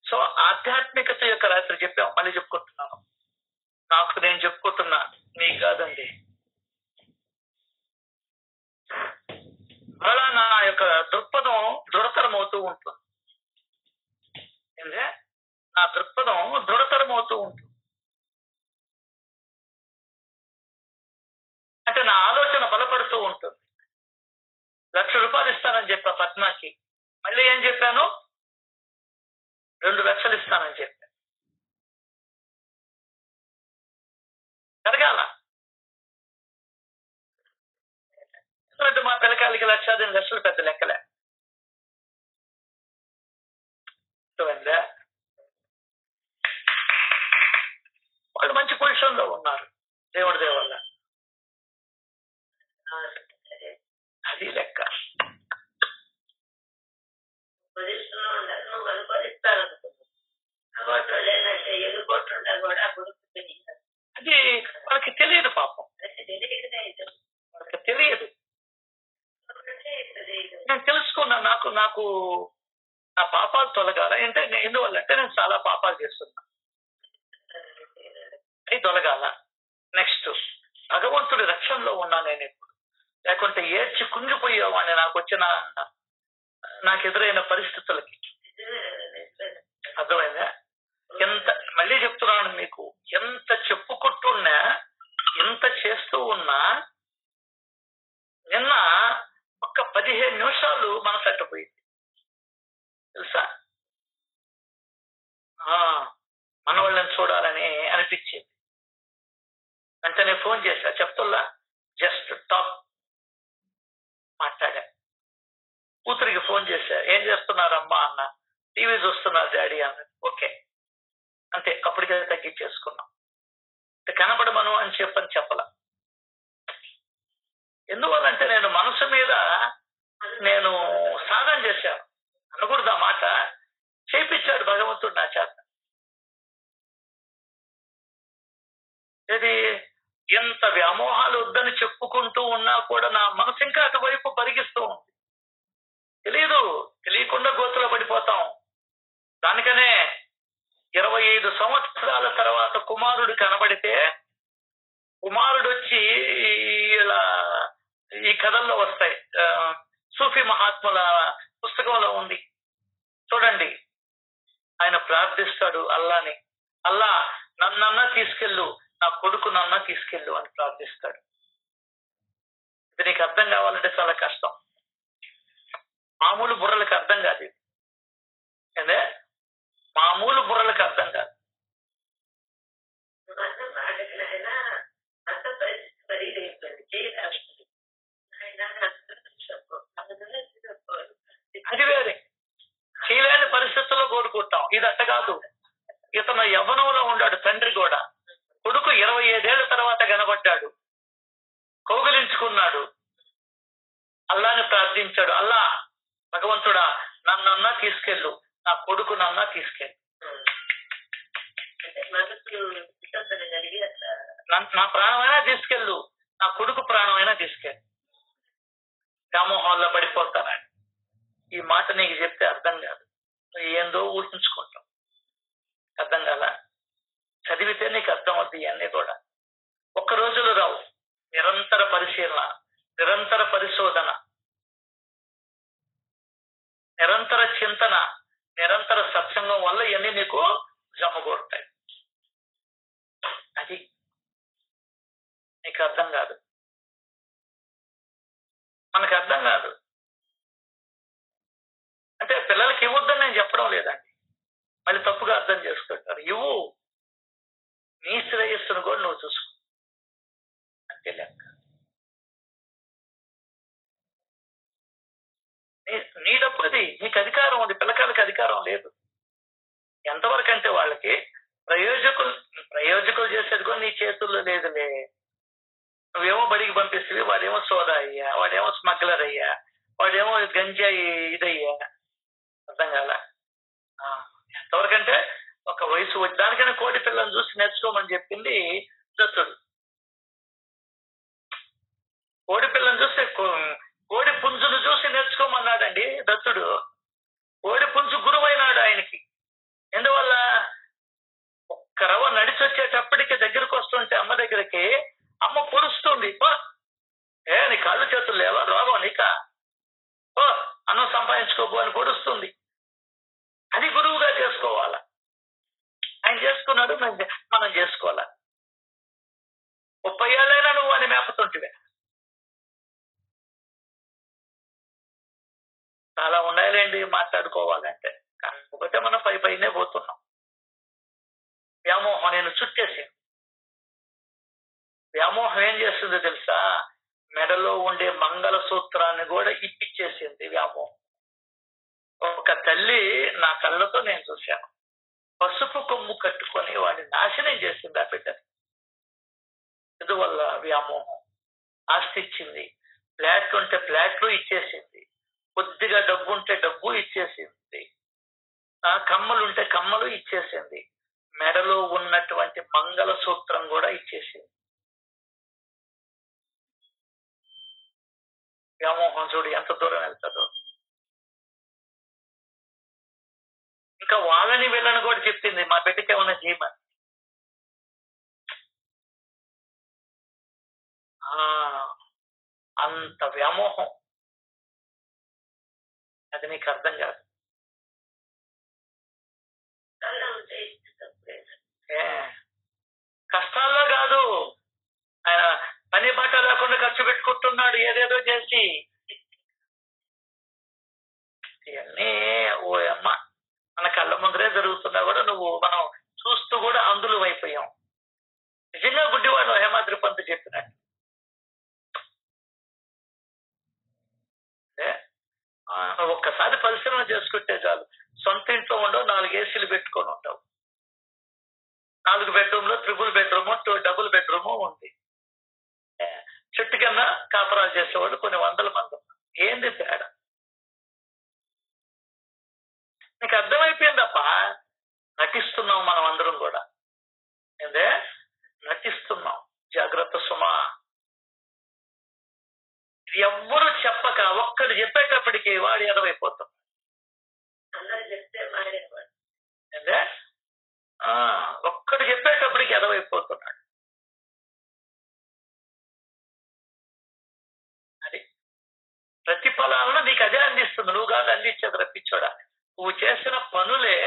సో ఆధ్యాత్మికత యొక్క రాత్రి చెప్పాం, మళ్ళీ చెప్పుకుంటున్నాను. నాకు నేను చెప్పుకుంటున్నా, మీకు కాదండి. మరలా నా యొక్క దృక్పథం దృఢతరం అవుతూ ఉంటుంది. ఏంటంటే నా దృక్పథం దృఢతరం అవుతూ ఉంటుంది. అంటే నా ఆలోచన బలపడుతూ ఉంటుంది. ₹1,00,000 ఇస్తానని చెప్పా పద్మాకి, మళ్ళీ ఏం చెప్పాను? 2 లక్షలు ఇస్తానని చెప్పాను. జరగాల. ఎందుకంటే మా పిల్లకాయలకి 1,00,000 లక్షలు పెద్ద లెక్కలే. వాళ్ళు మంచి పొజిషన్ లో ఉన్నారు దేవుడి దయ వల్ల. అది లెక్క. అది వాళ్ళకి తెలియదు పాపం, వాళ్ళకి తెలియదు. నేను తెలుసుకున్నా, నాకు నా పాపాలు తొలగాల. అంటే ఎందువల్ల అంటే నేను చాలా పాపాలు చేస్తున్నా, అవి తొలగాల. నెక్స్ట్ భగవంతుడి రక్షణలో ఉన్నా నేను ఇప్పుడు. లేకుంటే ఏడ్చి కుంగిపోయేవాడిని నాకు ఎదురైన పరిస్థితులకి. అర్థమైందా? మళ్ళీ చెప్తున్నాను మీకు, ఎంత చెప్పుకుంటున్నా, ఎంత చేస్తూ ఉన్నా, నిన్న ఒక్క 15 నిమిషాలు మనసు అట్టపోయింది తెలుసా. మన వాళ్ళని చూడాలని అనిపించింది. వెంటనే ఫోన్ చేశా, చెప్తుల్లా జస్ట్ టాక్ మాట్లాడా. కూతురికి ఫోన్ చేశా, ఏం చేస్తున్నారమ్మా అన్న. టీవీ చూస్తున్నారు డాడీ అన్నది. ఓకే అంతే, అప్పటికే తగ్గించేసుకున్నాం. కనపడమను అని చెప్పలా. ఎందువల్లంటే నేను మనసు మీద నేను సాధన చేశాను అనకూడదు ఆ మాట. చేయించాడు భగవంతుడు నా చేత. ఇది ఎంత వ్యామోహాలు వద్దని చెప్పుకుంటూ ఉన్నా కూడా నా మనసు ఇంకా అటువైపు పరిగిస్తూ ఉంది. తెలియకుండా గోతులో పడిపోతాం. దానికనే 25 సంవత్సరాల తర్వాత కుమారుడు కనబడితే, కుమారుడు వచ్చి ఇలా ఈ కథల్లో వస్తాయి, సూఫీ మహాత్ముల పుస్తకంలో ఉంది చూడండి. ఆయన ప్రార్థిస్తాడు అల్లాని, అల్లా నన్నన్నా తీసుకెళ్ళు, నా కొడుకు నన్నా తీసుకెళ్ళు అని ప్రార్థిస్తాడు. ఇది నీకు అర్థం కావాలంటే చాలా కష్టం. మామూలు బుర్రలకు అర్థం కాదు ఇది. ఏందే మామూలు బుర్రలకు అర్థం కాదు. అది వేరే, చేయలేని పరిస్థితుల్లో కోరుకుంటాం. ఇది అట్ట కాదు. ఇతను యవ్వనంలో ఉన్నాడు, తండ్రి కూడా. కొడుకు 25 ఏళ్ల తర్వాత కనబడ్డాడు, కౌగిలించుకున్నాడు, అల్లాని ప్రార్థించాడు. అల్లా భగవంతుడా నన్నన్నా తీసుకెళ్ళు, నా కొడుకు నన్నా తీసుకెళ్ళు, నా ప్రాణమైనా తీసుకెళ్ళు, నా కొడుకు ప్రాణమైనా తీసుకెళ్ళు. వ్యామోహాల్లో పడిపోతానని ఈ మాట నీకు చెప్తే అర్థం కాదు. ఏందో ఊహించుకుంటాం. అర్థం కాదా? చదివితే నీకు అర్థం అవుతుంది. ఇవన్నీ కూడా ఒక్క రోజులో రావు. నిరంతర పరిశీలన, నిరంతర పరిశోధన, నిరంతర చింతన, నిరంతర సత్సంగం వల్ల ఇవన్నీ నీకు జమగొడతాయి. అది నీకు అర్థం కాదు, మనకు అర్థం కాదు. అంటే పిల్లలకి ఇవ్వద్దని నేను చెప్పడం లేదండి, మళ్ళీ తప్పుగా అర్థం చేసుకుంటారు. ఇవ్వు, నీ శ్రేయస్సును కూడా నువ్వు చూసుకో, అంతే లెక్క. నీ డబ్బు అది, నీకు అధికారం ఉంది, పిల్లకాయలకి అధికారం లేదు. ఎంతవరకు అంటే వాళ్ళకి ప్రయోజకులు చేసేది కూడా నీ చేతుల్లో లేదులే. నువ్వేమో బడికి పంపిస్తుంది, వాడేమో సోదా అయ్యా, వాడేమో స్మగ్లర్ అయ్యా, వాడేమో గంజాయి ఇదయ్యా. అర్థం కాల? ఎంతవరకంటే ఒక వయసు వచ్చి దానికైనా కోడి పిల్లని చూసి నేర్చుకోమని చెప్పింది దత్తుడు. కోడి పిల్లని చూస్తే కోడి పుంజును చూసి నేర్చుకోమన్నాడండి దత్తుడు. కోడి పుంజు గురువైనాడు ఆయనకి. ఎందువల్ల? ఒక్క రవ్వ నడిచి వచ్చేటప్పటికి దగ్గరకు వస్తుంటే అమ్మ దగ్గరికి, అమ్మ పొడుస్తుంది, నీ కాళ్ళు చేతులు లేవా, రోగం నీకా, అన్నం సంపాదించుకోబో అని పొడుస్తుంది. అది గురువుగా చేసుకోవాలా. ఆయన చేసుకున్నాడు, మనం చేసుకోవాలా. 30 ఏళ్ళైనా నువ్వు అని మేపుతుంటివే. చాలా ఉన్నాయిలేండి మాట్లాడుకోవాలంటే, కాకపోతే మనం పైనే పోతున్నాం. వ్యామోహం నేను చుట్టేసింది. వ్యామోహం ఏం చేస్తుందో తెలుసా? మెడలో ఉండే మంగళ సూత్రాన్ని కూడా ఇప్పించేసింది వ్యామోహం. ఒక తల్లి నా కళ్ళతో నేను చూశాను, పసుపు కొమ్ము కట్టుకొని వాడిని నాశనం చేసింది ఆ బిడ్డని. ఇందువల్ల వ్యామోహం. ఆస్తి ఇచ్చింది, ఫ్లాట్ ఉంటే ఫ్లాట్లు ఇచ్చేసింది, కొద్దిగా డబ్బు ఉంటే డబ్బు ఇచ్చేసింది, కమ్మలు ఉంటే కమ్మలు ఇచ్చేసింది, మెడలో ఉన్నటువంటి మంగళ సూత్రం కూడా ఇచ్చేసింది. వ్యామోహం చూడు ఎంత దూరం వెళ్తుందో. ఇంకా వాళ్ళని వీళ్ళని కూడా చెప్పింది, మా బిడ్డకే ఉన్న జీవన్. అంత వ్యామోహం. అది నీకు అర్థం కాదు. కష్టాల్లో కాదు, ఆయన పని బట్ట లేకుండా ఖర్చు పెట్టుకుంటున్నాడు ఏదేదో చేసి. ఇవన్నీ ఓ అమ్మ మన కళ్ళ ముందరే జరుగుతున్నా కూడా మనం చూస్తూ కూడా అందులో అయిపోయాం. నిజంగా గుడ్డివాడు హేమాద్రి పంత్ చెప్పినట్టు. ఒక్కసారి పరిశీలన చేసుకుంటే చాలు. సొంత ఇంట్లో ఉండవు, 4 ఏసీలు పెట్టుకొని ఉంటావు, 4 బెడ్రూమ్లో 3 బెడ్రూమ్, డబుల్ బెడ్రూమ్ ఉంది. చెట్టు కింద కాపురాలు చేసేవాళ్ళు కొన్ని 100 మంది ఉన్నారు. ఏంది తేడా? నీకు అర్థమైపోయిందప్ప. నటిస్తున్నాం మనం అందరం కూడా. ఏందే నటిస్తున్నాం. జాగ్రత్త సుమా. ఇది ఎవ్వరు చెప్పక ఒక్కడు చెప్పేటప్పటికి వాడు ఎదవైపోతాం. ఏందే ఒక్కడు చెప్పేటప్పటికి ఎదవైపోతున్నాడు. అది ప్రతిఫలాలను నీకు అదే అందిస్తుంది, నువ్వు కాదు అందించేది. రప్పించోడా, నువ్వు చేసిన పనులే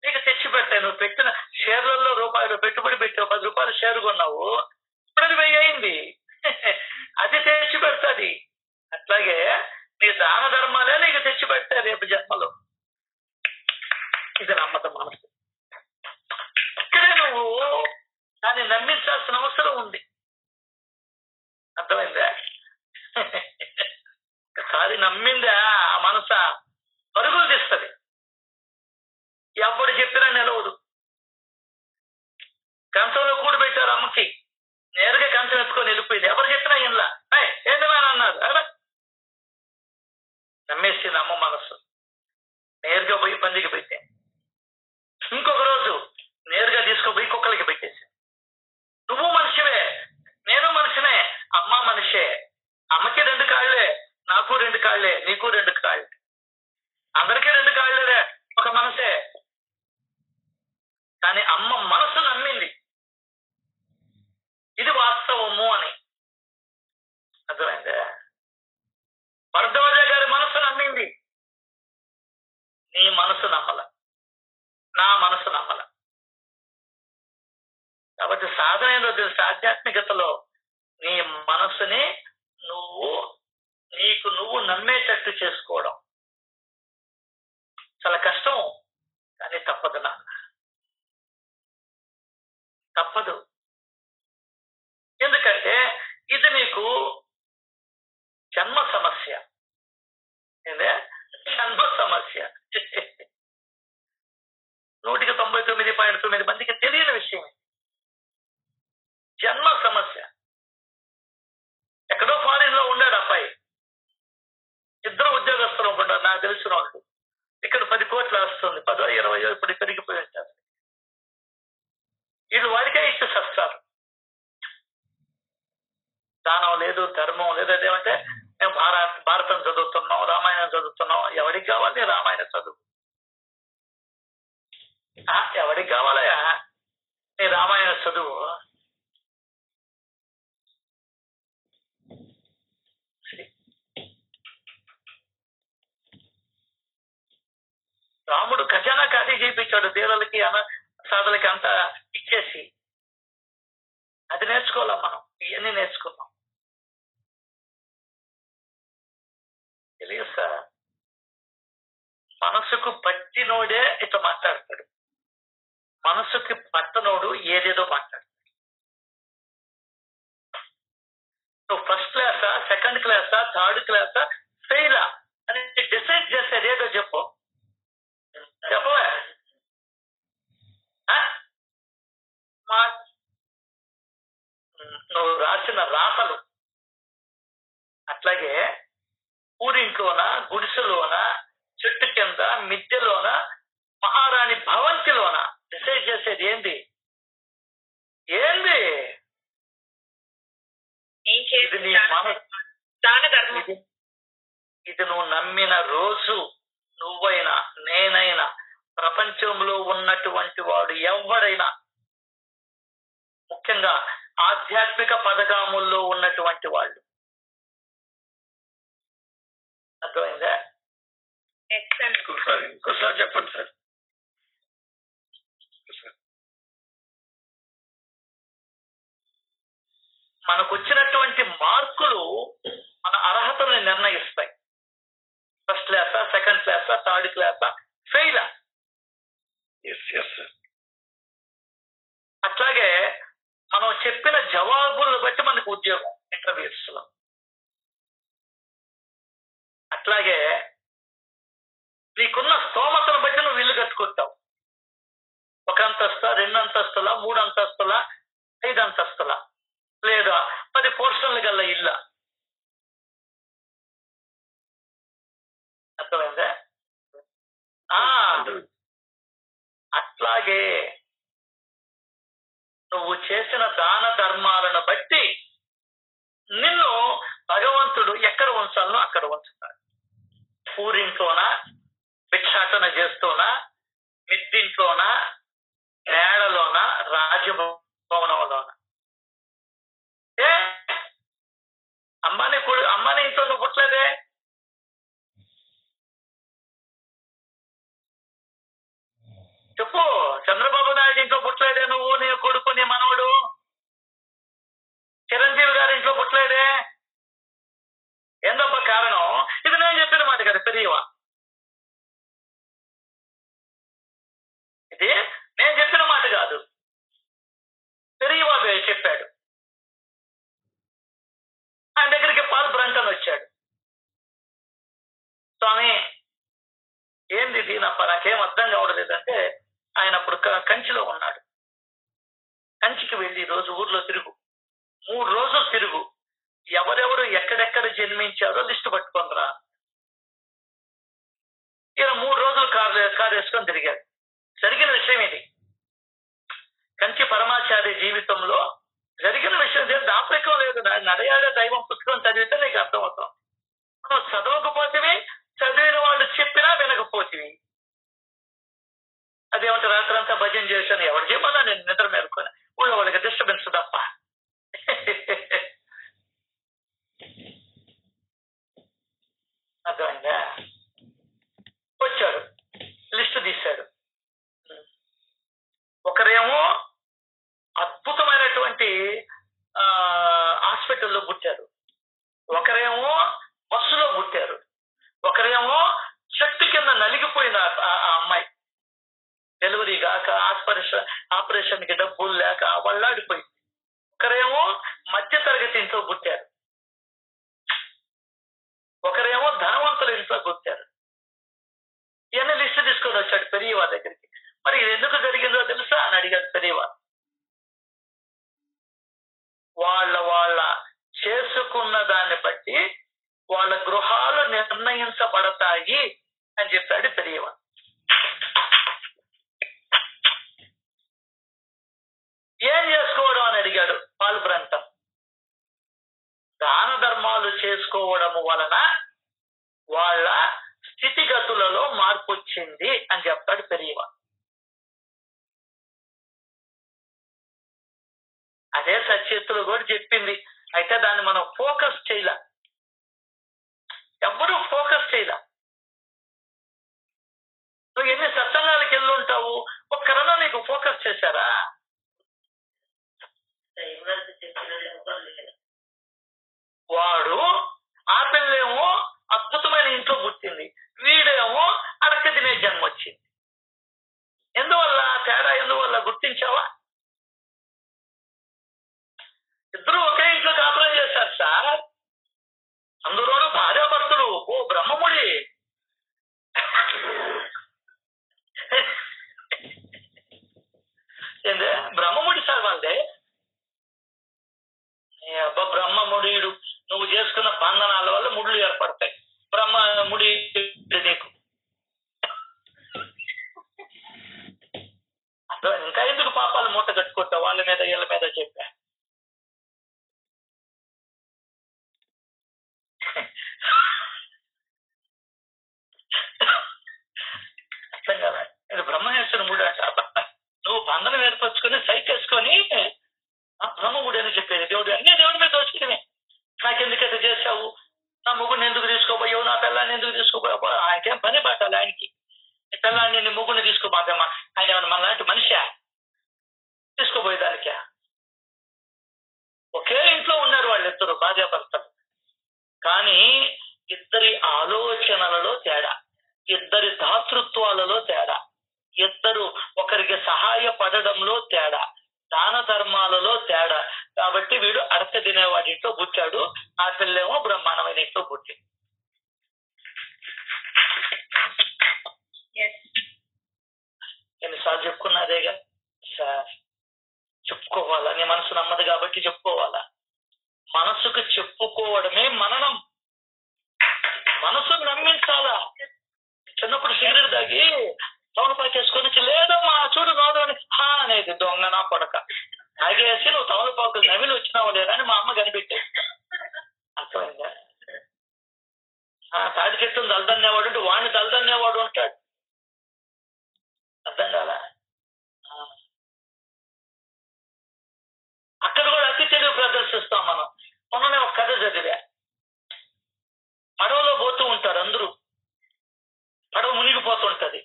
నీకు తెచ్చి పెడతాయి. నువ్వు పెట్టిన షేర్లలో రూపాయలు పెట్టుబడి పెట్టావు, 10 రూపాయలు షేర్ కొన్నావు, ఇప్పుడు అది 1000 అయింది. అది తెచ్చి పెడతాది. పెడితే రేపు జన్మలో ఇది నమ్మకం మనసు. ఇక్కడే నువ్వు దాన్ని నమ్మించాల్సిన అవసరం ఉంది. అర్థమైందా? ఒకసారి నమ్మిందా ఆ మనస పరుగులు తీస్తుంది. ఎవడు చెప్పినా నిలవదు. కంచంలో కూడి పెట్టారు అమ్మకి, నేరుగా కంచం ఎత్తుకొని వెళ్ళిపోయింది. ఎవరు చెప్పినా ఇంట్లో ఏంటని అన్నారు. అలా నమ్మేసింది అమ్మ మనసు. నేరుగా పోయి పందికి పెట్టే. ఇంకొక రోజు నేరుగా తీసుకుపోయి కుక్కలకి పెట్టేసి, నువ్వు మనిషివే, నేను మనిషినే, అమ్మ మనిషే, అమ్మకి 2 కాళ్ళే, నాకు 2 కాళ్ళే, నీకు 2 కాళ్ళే, అందరికీ 2 కాళ్ళే, ఒక మనసే. కానీ అమ్మ మనసు నమ్మింది ఇది వాస్తవము అని. అర్థమైందే? భరద్వాజ గారి మనసు నమ్మింది, నీ మనసు నమ్మల, నా మనసు నమ్మల. కాబట్టి సాధన ఏందో తెలుసు, ఆధ్యాత్మికతలో నీ మనసుని నీకు నువ్వు నమ్మేటట్టు చేసుకోవడం చాలా కష్టం. కానీ తప్పదు నాన్న, తప్పదు. ఎందుకంటే ఇది నీకు జన్మ సమస్య. ఏందే జన్మ సమస్య. 99.9 మందికి తెలియని విషయం. జన్మ సమస్య. ఎక్కడో ఫారిన్ లో ఉండాడు అబ్బాయి, 2 ఉద్యోగస్తులు ఉంటారు నాకు తెలిసిన వాళ్ళు. ఇక్కడ 10 కోట్లు వస్తుంది, 10 20 ఇప్పుడు పెరిగిపోయి ఉంటారు. వీళ్ళు వాడికే ఇచ్చి సస్తారు. దానం లేదు, ధర్మం లేదు. అదేమంటే మేము భారతం చదువుతున్నాం, రామాయణం చదువుతున్నాం. ఎవరికి కావాలి రామాయణ చదువు? ఎవరికి కావాలయా నీ రామాయణ చదువు? రాముడు ఖజానా ఖాళీ చేయించాడు, దేవలకి సాధులకి అంతా ఇచ్చేసి. అది నేర్చుకోవాలా మనం, ఇవన్నీ నేర్చుకున్నాం. తెలియదు సార్, మనసుకు పట్టినోడే ఇట్లా మాట్లాడతాడు, మనసుకి పట్టనోడు ఏదేదో మాట్లాడతాడు. నువ్వు ఫస్ట్ క్లాసా, సెకండ్ క్లాసా, థర్డ్ క్లాసా, ఫెయిలా అని డిసైడ్ చేసేది ఏదో చెప్పు, చెప్పవే. నువ్వు రాసిన రాతలు అట్లాగే ఊరింట్లోన, గుడిసెలోన, చెట్టు కింద, మిద్దెలోన, మహారాణి భవంతిలోన డిసైడ్ చేసేది ఏంది? ఇది నీ మనసు. ఇది నువ్వు నమ్మిన రోజు నువ్వైనా నేనైనా ప్రపంచంలో ఉన్నటువంటి వాడు ఎవడైనా, ముఖ్యంగా ఆధ్యాత్మిక పదగాముల్లో ఉన్నటువంటి వాళ్ళు. అర్థమైందా? ఇంకోసారి చెప్పండి సార్. మనకు వచ్చినటువంటి మార్కులు మన అర్హతని నిర్ణయిస్తాయి. ఫస్ట్ క్లాసా, సెకండ్ క్లాసా, థర్డ్ క్లాసా, ఫెయిలా. అట్లాగే మనం చెప్పిన జవాబులను బట్టి మనకు ఉద్యోగం ఇంటర్వ్యూస్ లో. అట్లాగే నీకున్న స్తోమతను బట్టి నువ్వు ఇల్లు కట్టుకుంటావు. 1 అంతస్తులా, 2 అంతస్తులా, 3 అంతస్తులా, 5 అంతస్తులా, లేదా 10 పోర్షన్లు గల ఇల్లు. అర్థమైందా? అట్లాగే నువ్వు చేసిన దాన ధర్మాలను బట్టి నిన్ను భగవంతుడు ఎక్కడ ఉంచాలనో అక్కడ ఉంచుతాడు. ఊరింట్లోనా, భిక్షాటన చేస్తూనా, మిద్దింట్లోనా, నేలలోనా, రాజభవనంలోనా. అమ్మాని ఇంట్లో నువ్వు పుట్టలేదే. చెప్పు, చంద్రబాబు నాయుడు ఇంట్లో పుట్టలేదే నువ్వు, నీ కొడుకు, నీ మనవడు. చిరంజీవి గారి ఇంట్లో పుట్టలేదే. ఏందబ్బా కారణం? ఇది నేను చెప్పిన మాట కదా, పెరియవా. స్వామి ఏంది ఇది నాకేం అర్థం కావడలేదంటే ఆయన అప్పుడు కంచిలో ఉన్నాడు. కంచికి వెళ్ళి రోజు ఊర్లో తిరుగు, 3 రోజులు తిరుగు, ఎవరెవరు ఎక్కడెక్కడ జన్మించారో లిస్టు పట్టుకుంటారా. ఈయన 3 రోజులు కారు వేసుకొని తిరిగాడు. జరిగిన విషయం ఇది. కంచి పరమాచార్య జీవితంలో జరిగిన విషయం దాపరికం లేదు. నడయాడే దైవం పుస్తకం చదివితే నీకు అర్థమవుతాం. నువ్వు చదవకపోతేవి, చదివిన వాళ్ళు చెప్పినా వినకపోతేవి. అదేమంటే రాత్రంతా భజన చేశాను, ఎవరు చెప్పాలా నేను నిద్ర మేలుకొని, ఊళ్ళో వాళ్ళకి డిస్టర్బెన్స్ తప్ప. అర్థమైందా? వచ్చాడు, లిస్టు తీశాడు. ఒకరేమో అద్భుతమైనటువంటి హాస్పిటల్లో పుట్టారు, ఒకరేమో బస్సులో పుట్టారు, ఒకరేమో చెట్టు కింద నలిగిపోయిన ఆ అమ్మాయి డెలివరీ కాక ఆపరేషన్ కి డబ్బులు లేక వల్లాడిపోయింది. ఒకరేమో మధ్య తరగతి ఇంట్లో పుట్టారు, ఒకరేమో ధనవంతుల ఇంట్లో పుట్టారు. ఇవన్నీ లిస్టు తీసుకొని వచ్చాడు పెరియవా దగ్గరికి. మరి ఇది ఎందుకు జరిగిందో తెలుసా అని అడిగాడు పెరియవా. వాళ్ళ చేసుకున్న దాన్ని బట్టి వాళ్ళ గృహాలు నిర్ణయించబడతాయి అని చెప్పాడు పెరియవా. ఏం చేసుకోవడం అని అడిగాడు పాల్బ్రంటం. దాన ధర్మాలు చేసుకోవడం వలన వాళ్ళ స్థితిగతులలో మార్పు వచ్చింది అని చెప్తాడు పెరియవా. అదే సచేతులు కూడా చెప్పింది. అయితే దాన్ని మనం ఫోకస్ చేయలే, ఎవరు ఫోకస్ చేయలే. నువ్వు ఎన్ని సత్సంగాలకు వెళ్ళి ఉంటావు, ఒక్కరన్నా నీకు ఫోకస్ చేశారా? వాడు ఆ పిల్లేమో అద్భుతమైన ఇంట్లో పుట్టింది, వీడేమో అడక తినే జన్మ వచ్చింది. ఎందువల్ల తేడా, ఎందువల్ల గుర్తించావా? ఇద్దరు ఒకే ఇంట్లో కాపురం చేశారు సార్, అందులోనూ భార్యాభర్తలు. ఓ బ్రహ్మముడి, ఏందే బ్రహ్మముడి సార్ వాళ్ళదే. అబ్బా బ్రహ్మముడియుడు, నువ్వు చేసుకున్న బంధనాల వల్ల ముడులు ఏర్పడతాయి. బ్రహ్మముడి నీకు అర్థం. ఇంకా ఎందుకు పాపాలు మూట కట్టుకుంటావు వాళ్ళ మీద వీళ్ళ మీద చెప్పా. అర్థం కదా, ఇది బ్రహ్మేశ్వర ముడి అంట. నువ్వు బంధనం ఏర్పరచుకొని సైట్ వేసుకొని బ్రహ్మముడి అని చెప్పేది. దేవుడు అన్ని దేవుడి మీద దోషమే. నాకెందుకైతే చేశావు, నా ముగ్గురిని ఎందుకు తీసుకోపోయావు, నా పిల్లాన్ని ఎందుకు తీసుకోపోయావు, ఆయనకేం పని పట్టాలి ఆయనకి. నీ పిల్లాన్ని నీ ముగ్గురిని తీసుకోపోతామా, ఆయన ఏమన్నా మన లాంటి మనిషా తీసుకోపోయేదానికా? ఒకే ఇంట్లో ఉన్నారు వాళ్ళిద్దరు భార్యాభర్తలు, కానీ ఇద్దరి ఆలోచనలలో తేడా, ఇద్దరి దాతృత్వాలలో తేడా, ఇద్దరు ఒకరికి సహాయపడడంలో తేడా, దాన ధర్మాలలో తేడా. కాబట్టి వీడు అడక తినేవాడి ఇంట్లో పుట్టాడు, ఆ పిల్లేమో బ్రహ్మాండమైన ఇంట్లో పుట్టింది. ఎన్నిసార్లు చెప్పుకున్నదేగా సార్, చెప్పుకోవాలా. నీ మనసు నమ్మదు కాబట్టి చెప్పుకోవాలా. మనసుకు చెప్పుకోవడమే మననం. మనసును నమ్మించాలా. చిన్నప్పుడు సిగరెట్ తాగి తమలపాకేసుకొని లేదమ్మా చూడు నోడు అని హా అనేది దొంగ నా కొడక తాగేసి నువ్వు తమలపాకులు నవ్వులు వచ్చినావు లేదా అని మా అమ్మ కనిపెట్టే. అర్థమైందా? తాడి చెట్టును దళదన్నేవాడు అంటే వాడిని దళదన్నేవాడు ఉంటాడు. అర్థం కాలా? అక్కడ కూడా అతి తెలివి ప్రదర్శిస్తాం మనం. మొన్ననే ఒక కథ చదివా. పడవలో పోతూ ఉంటారు అందరూ, పడవ మునిగిపోతుంటది.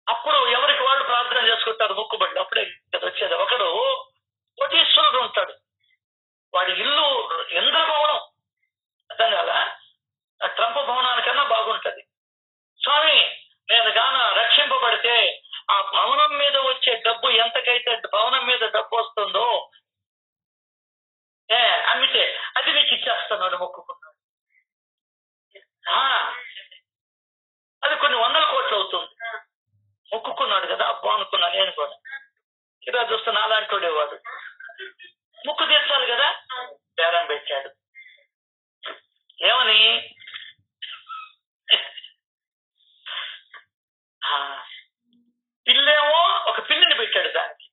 అప్పుడు ఎవరికి వాళ్ళు ప్రార్థన చేసుకుంటారు మొక్కుబడి. అప్పుడే వచ్చేది. ఒకడు కోటీశ్వరుడు ఉంటాడు, వాడి ఇల్లు ఇంద్రభవనం. అర్థం కాల? ట్రంప్ భవనానికన్నా బాగుంటది. స్వామి నేను గాన రక్షింపబడితే ఆ భవనం మీద వచ్చే డబ్బు ఎంతకైతే భవనం మీద డబ్బు వస్తుందో అమ్మితే అది నీకు ఇచ్చేస్తున్నాడు మొక్కుకున్నాడు. నేను కూడా ఇలా చూస్తే నాలాంటి వాడు ముక్కు తీర్చాలి కదా, బేరం పెట్టాడు. ఏమని? పిల్లేమో ఒక పిల్లిని పెట్టాడు, దానికి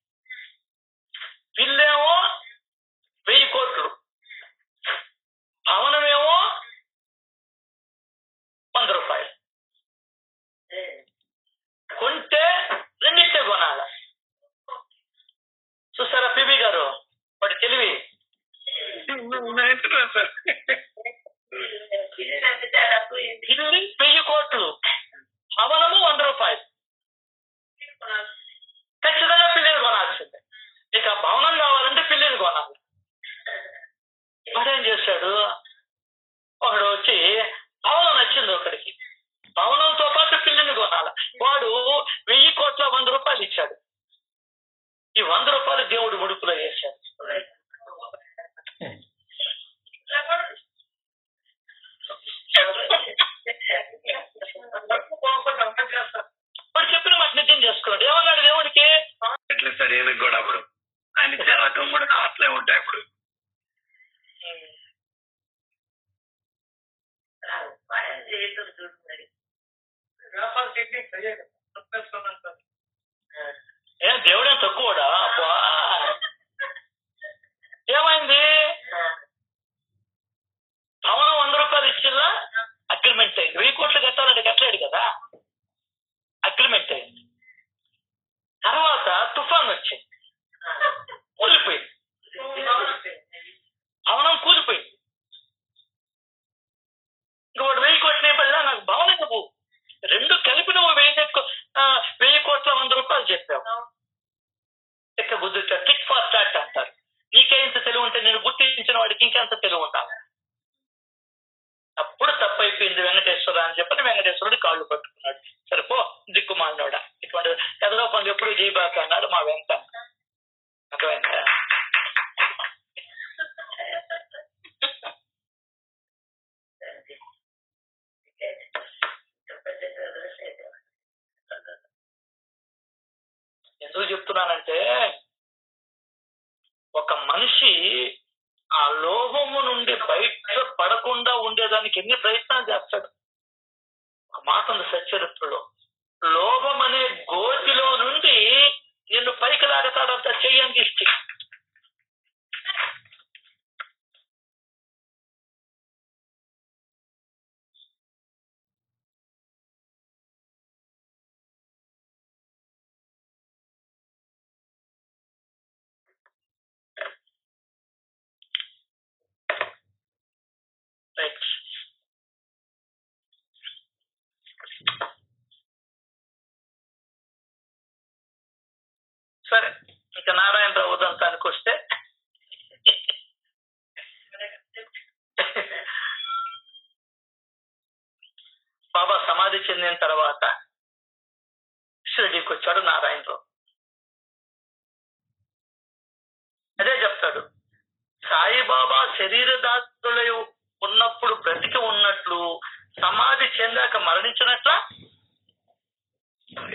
పిల్లేమో 1000 కోట్లు, భవనమేమో 100 రూపాయలు. కొంటే రెండింటే కొనాల. చూసారా పిబి గారు వాడి తెలివి? పిల్లి 1000 కోట్లు, భవనము 100 రూపాయలు. ఖచ్చితంగా పిల్లిని కొనాల్సిందే. ఇక భవనం కావాలంటే పిల్లిని కొనాలి. వాడేం చేశాడు, ఒకడు వచ్చి భవనం నచ్చింది ఒకడికి, భవనంతో పాటు పిల్లిని కొనాలి. వాడు 1000 కోట్ల 100 రూపాయలు ఇచ్చాడు. ఈ 100 రూపాయలు దేవుడు ముడుపులో వేశాడు. వాడు చెప్పిన మాట నిజం చేసుకున్నాడు. ఏమన్నాడు దేవుడికి? సార్ ఈయనకు కూడా అప్పుడు ఆయన ఇచ్చే రకం కూడా అట్లే ఉంటాయి. అప్పుడు దేవుడే తక్కువడా? ఏమైంది? భవనం 100 రూపాయలు ఇచ్చిల్లా, అగ్రిమెంట్ అయింది. 1000 కోట్లు కట్టాలంటే కట్టలేడు కదా, అగ్రిమెంట్ అయింది. తర్వాత తుఫాన్ వచ్చింది, కూలిపోయింది, భవనం కూలిపోయింది. ఇంక వాడు 1000 కోట్లు పడినా నాకు భవనం నువ్వు రెండు కలిపి నువ్వు 1000 కోట్ల 100 రూపాయలు చెప్పావు. ఎక్క బుద్ధి టిక్ ఫార్ స్టార్ట్ అంటారు. నీకే ఇంత తెలివి ఉంటే నేను గుర్తించిన వాడికి ఇంకెంత తెలివి ఉండాలి. అప్పుడు తప్పైపోయింది వెంకటేశ్వర అని చెప్పని వెంకటేశ్వరుడు కాళ్ళు పట్టుకున్నాడు. సరిపో దిక్కుమాలినోడా, ఇటువంటి కథలో పనులు ఎప్పుడు జీబాక అన్నాడు మా వెంట. అర్థమైందా? ఎందుకు చెప్తున్నానంటే, ఒక మనిషి ఆ లోభము నుండి బయట పడకుండా ఉండేదానికి ఎన్ని ప్రయత్నాలు చేస్తాడు. ఒక మాట ఉంది సచ్చరిత్రలో, లోభం అనే గోతిలో నుండి నిన్ను పైకి లాగతాడంత చెయ్యండి ఇష్టి. రైట్. సరే, ఇక నారాయణరావు ఉదంతానికి వస్తే, బాబా సమాధి చెందిన తర్వాత షిరిడీకి వచ్చాడు నారాయణరావు. అదే చెప్తాడు, సాయిబాబా శరీరదాతులై ఉన్నప్పుడు బ్రతికి ఉన్నట్లు, సమాధి చెందాక మరణించినట్ల.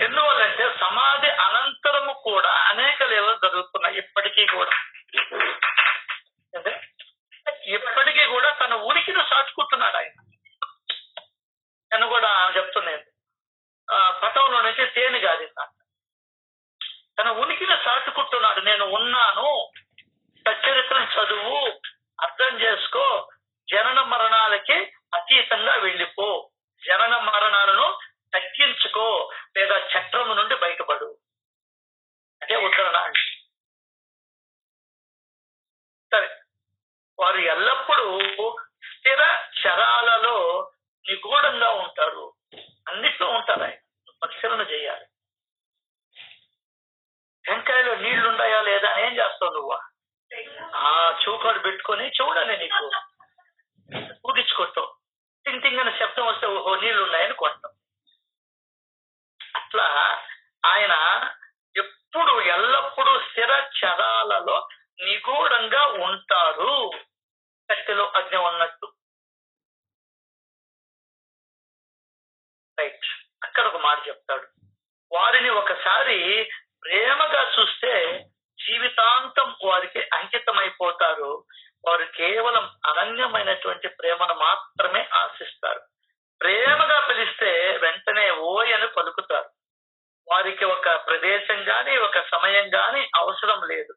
ఎందువల్లంటే సమాధి అనంతరము కూడా అనేక లీలలు జరుగుతున్నాయి. ఇప్పటికీ కూడా ఇప్పటికీ కూడా తన ఉనికిని సాటుకుంటున్నాడు ఆయన. నేను కూడా చెప్తున్నాను, పటంలో నుంచి తేనె గారింది. తన ఉనికిని సాటుకుంటున్నాడు. నేను ఉన్నాను, సచ్చరిత్రను చదువు, అర్థం చేసుకో, జనన మరణాలకి అతీతంగా వెళ్ళిపో, జనన మరణాలను తగ్గించుకో, లేదా చక్రము నుండి బయటపడు. అంటే ఉద్ధరణ అంటే. సరే, వారు ఎల్లప్పుడూ స్థిర చరాలలో నిగూఢంగా ఉంటారు. అన్నిట్లో ఉంటారు. ఆయన పరిశీలన చేయాలి. టెంకాయలో నీళ్లున్నాయా లేదా అని ఏం చేస్తావు నువ్వు? చూకాడు పెట్టుకొని చూడాలి, నీకు ఊగించుకుంటావు. టింగ్ టింగ్ అనే శబ్దం వస్తే ఓహో నీళ్లు ఉన్నాయని కొంటాం. అట్లా ఆయన ఎప్పుడు ఎల్లప్పుడూ స్థిర చరాలలో నిగూఢంగా ఉంటారు. కట్టెలో అగ్ని ఉన్నట్టు. రైట్. అక్కడ ఒక మాట చెప్తాడు, వారిని ఒకసారి ప్రేమగా చూస్తే జీవితాంతం వారికి అంకితమైపోతారు. వారు కేవలం అనన్యమైనటువంటి ప్రేమను మాత్రమే ఆశిస్తారు. ప్రేమగా పిలిస్తే వెంటనే ఓయ్ అని పలుకుతారు. వారికి ఒక ప్రదేశం గాని ఒక సమయం గాని అవసరం లేదు.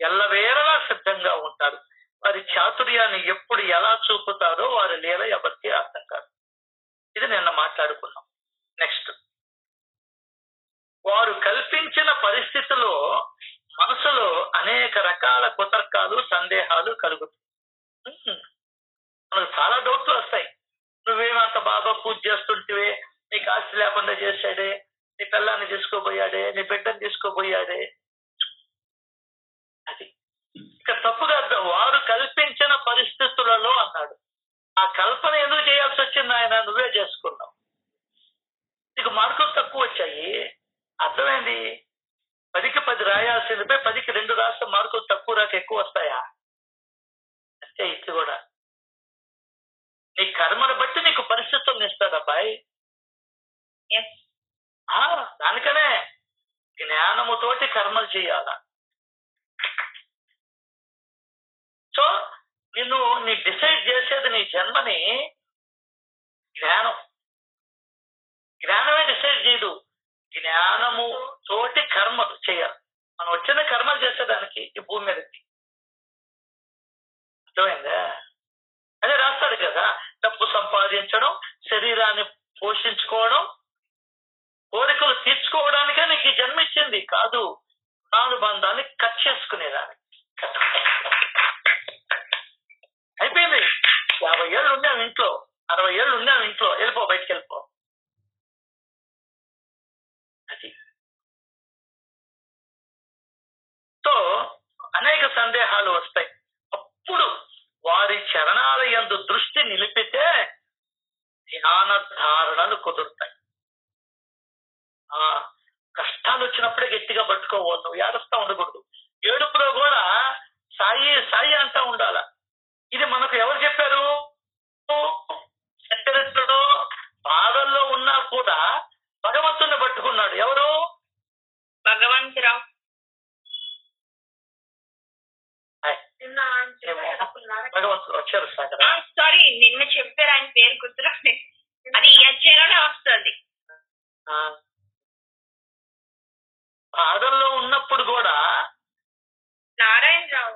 ఎల్లవేళలా సిద్ధంగా ఉంటారు. వారి చాతుర్యాన్ని ఎప్పుడు ఎలా చూపుతారో వారి లీల ఎవరికి అర్థం కాదు. ఇది నిన్న మాట్లాడుకున్నాం. నెక్స్ట్, వారు కల్పించిన పరిస్థితిలో మనసులో అనేక రకాల కుతర్కాలు సందేహాలు కలుగుతాయి. మనకు చాలా డౌట్లు వస్తాయి. నువ్వేమంత బాగా పూజ చేస్తుంటివే, నీకు ఆస్తి లేకుండా చేశాడే, నీ పిల్లాన్ని తీసుకోబోయాడే, నీ బిడ్డను తీసుకోబోయాడే. అది ఇక్కడ తప్పుగా వారు కల్పించిన పరిస్థితులలో అన్నాడు. ఆ కల్పన ఎందుకు చేయాల్సి వచ్చింది? ఆయన నువ్వే చేసుకున్నావు. నీకు మార్కులు తక్కువ వచ్చాయి, అర్థమైంది. 10కి 10 రాయాల్సిందిపై 10కి 2 రాస్తే మార్కులు తక్కువ రాక ఎక్కువ వస్తాయా? అంటే ఇది కూడా నీ కర్మను బట్టి నీకు పరిస్థితులను ఇస్తాడు అబ్బాయి. దానికనే జ్ఞానముతోటి కర్మలు చేయాల. సో నీ డిసైడ్ చేసేది నీ జన్మని జ్ఞానమే డిసైడ్ చేయదు. జ్ఞానము తోటి కర్మలు చేయాలి. మనం వచ్చిన కర్మలు చేసేదానికి ఈ భూమి మీదకి. అర్థమైందా? అదే రాస్తాడు కదా, డబ్బు సంపాదించడం, శరీరాన్ని పోషించుకోవడం, కోరికలు తీర్చుకోవడానికే నీకు ఈ జన్మ ఇచ్చింది కాదు, అనుబంధాన్ని కట్ చేసుకునేదానికి. అయిపోయింది. 50 ఏళ్ళు ఉన్నావు ఇంట్లో, 60 ఏళ్ళు ఉన్నావు ఇంట్లో, వెళ్ళిపో, బయటికి వెళ్ళిపో. అది. సో అనేక సందేహాలు వస్తాయి. అప్పుడు వారి చరణాల యందు దృష్టి నిలిపితే ధ్యాన ధారణలు కుదురుతాయి. కష్టాలు వచ్చినప్పుడే గట్టిగా పట్టుకోవాలి. నువ్వు ఏడుస్తా ఉండకూడదు. ఏడుపులో కూడా సాయి సాయి అంటా ఉండాల. ఇది మనకు ఎవరు చెప్పారు? చరిత్రలో బాధల్లో ఉన్నా కూడా భగవంతుని పట్టుకున్నాడు. ఎవరు? భగవంతురావు. భగవంతుడు వచ్చారు సాగర. సారీ, నిన్న చెప్పారు, ఆయన పేరు గుర్తురాదు. అది ఇయర్లోనే వస్తుంది. బాధల్లో ఉన్నప్పుడు కూడా నారాయణరావు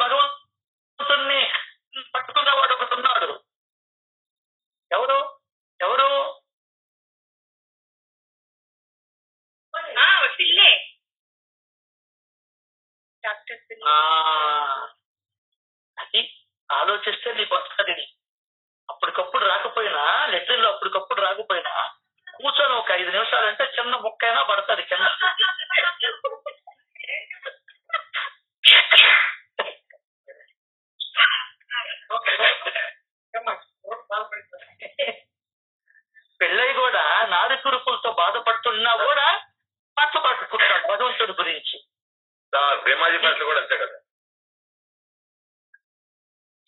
భగవంతుణ్ణి పట్టుకున్నవాడు ఒకటి ఉన్నాడు. ఎవరు? పిల్లే, డాక్టర్ పిల్లే. అది ఆలోచిస్తే నీకు వస్తుంది. అప్పటికప్పుడు రాకపోయినా, లెట్రిన్లో అప్పటికప్పుడు రాకపోయినా కూర్చొని ఒక 5 నిమిషాలంటే చిన్న ముక్కైనా పడుతుంది కింద. పెళ్ళై కూడా నారి కురుపులతో బాధపడుతున్నా కూడా పాట పట్టుకుంటాడు భగవంతుడి గురించి. భీమాజీ పాటలు కూడా అంతే కదా.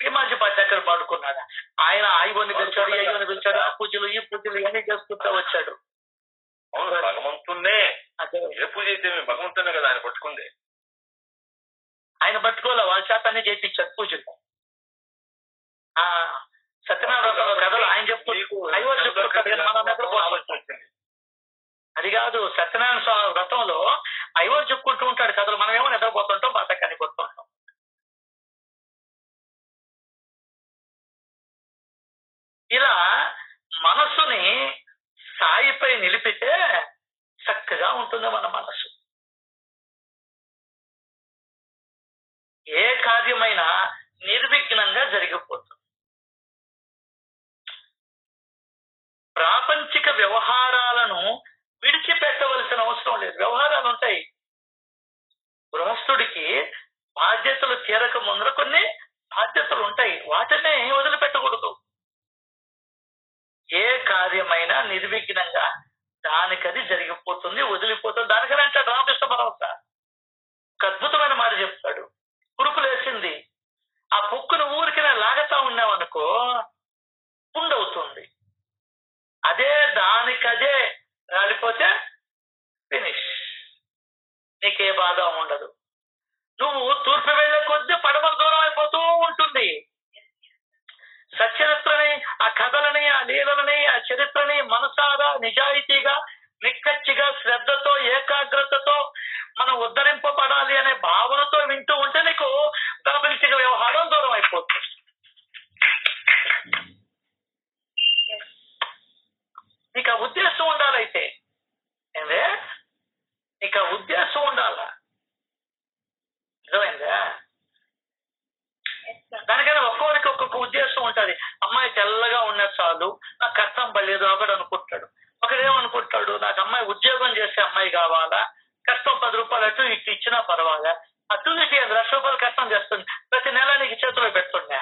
భీమాజీ పాట ఎక్కడ పాడుకున్నాడా? ఆయన అయ్యని పిలిచాడు, అయ్యని పిలిచాడు, ఆ పూజలు ఈ పూజలు ఇవన్నీ చేసుకుంటా వచ్చాడు. అవును, భగవంతున్నే. ఏ పూజ అయితే భగవంతునే కదా ఆయన పట్టుకుంది. ఆయన పట్టుకోలే, వాళ్ళ చేత అన్ని చేయించాడు పూజలు. సత్యనారాయణ కథలు ఆయన చెప్పుకుంటాడు, మనం నిద్రపోతుంది. అది కాదు, సత్యనారాయణ స్వామి వ్రతంలో ఐవర్ చెప్పుకుంటూ ఉంటాడు కథలు, మనమేమో నిద్రపోతుంటాం, బాధకాన్ని కొడుతుంటాం. ఇలా మనస్సుని సాయిపై నిలిపితే చక్కగా ఉంటుంది మన మనసు. ఏ కార్యమైనా నిర్విఘ్నంగా జరిగిపోతుంది. ప్రాపంచిక వ్యవహారాలను విడిచిపెట్టవలసిన అవసరం లేదు. వ్యవహారాలు ఉంటాయి. గృహస్థుడికి బాధ్యతలు తీరక ముందర కొన్ని బాధ్యతలు ఉంటాయి, వాటిని వదిలిపెట్టకూడదు. ఏ కార్యమైనా నిర్విఘ్నంగా దానికది జరిగిపోతుంది, వదిలిపోతుంది. దానికని అంటే రామకృష్ణ పరమహంస ఒక అద్భుతమైన మాట చెప్తాడు. పురుకులేసింది, ఆ పుక్కును ఊరికి లాగతా ఉన్నావనుకో పుండవుతుంది. అదే దానికదే రాలిపోతే ఫినిష్, నీకే బాధ ఉండదు. నువ్వు తూర్పు వెళ్లే కొద్దీ పడమర దూరం అయిపోతూ ఉంటుంది. సచరిత్రని, ఆ కథలని, ఆ లీలలని, ఆ చరిత్రని మనసారా నిజాయితీగా నిక్కచ్చిగా శ్రద్ధతో ఏకాగ్రతతో మనం ఉద్ధరింపబడాలి అనే భావనతో వింటూ ఉంటే నీకు ప్రాపంచిక వ్యవహారం దూరం అయిపోతుంది. నీకు ఆ ఉద్దేశం ఉండాలైతే ఏందే, నీకు ఆ ఉద్దేశం ఉండాలా, అర్థమైందా? దానికైనా ఒక్కొక్కరికి ఒక్కొక్క ఉద్దేశం ఉంటది. అమ్మాయి తెల్లగా ఉన్న చాలు, నాకు కష్టం పడలేదు ఒకడు అనుకుంటాడు. ఒకడేమనుకుంటాడు, నాకు అమ్మాయి ఉద్యోగం చేసే అమ్మాయి కావాలా, కష్టం 10 రూపాయలు అటు ఇటు ఇచ్చినా పర్వాలా, అటు ఇటు 1,00,000 రూపాయలు కష్టం చేస్తుంది, ప్రతి నెల నీకు చేతిలో పెడుతుండే.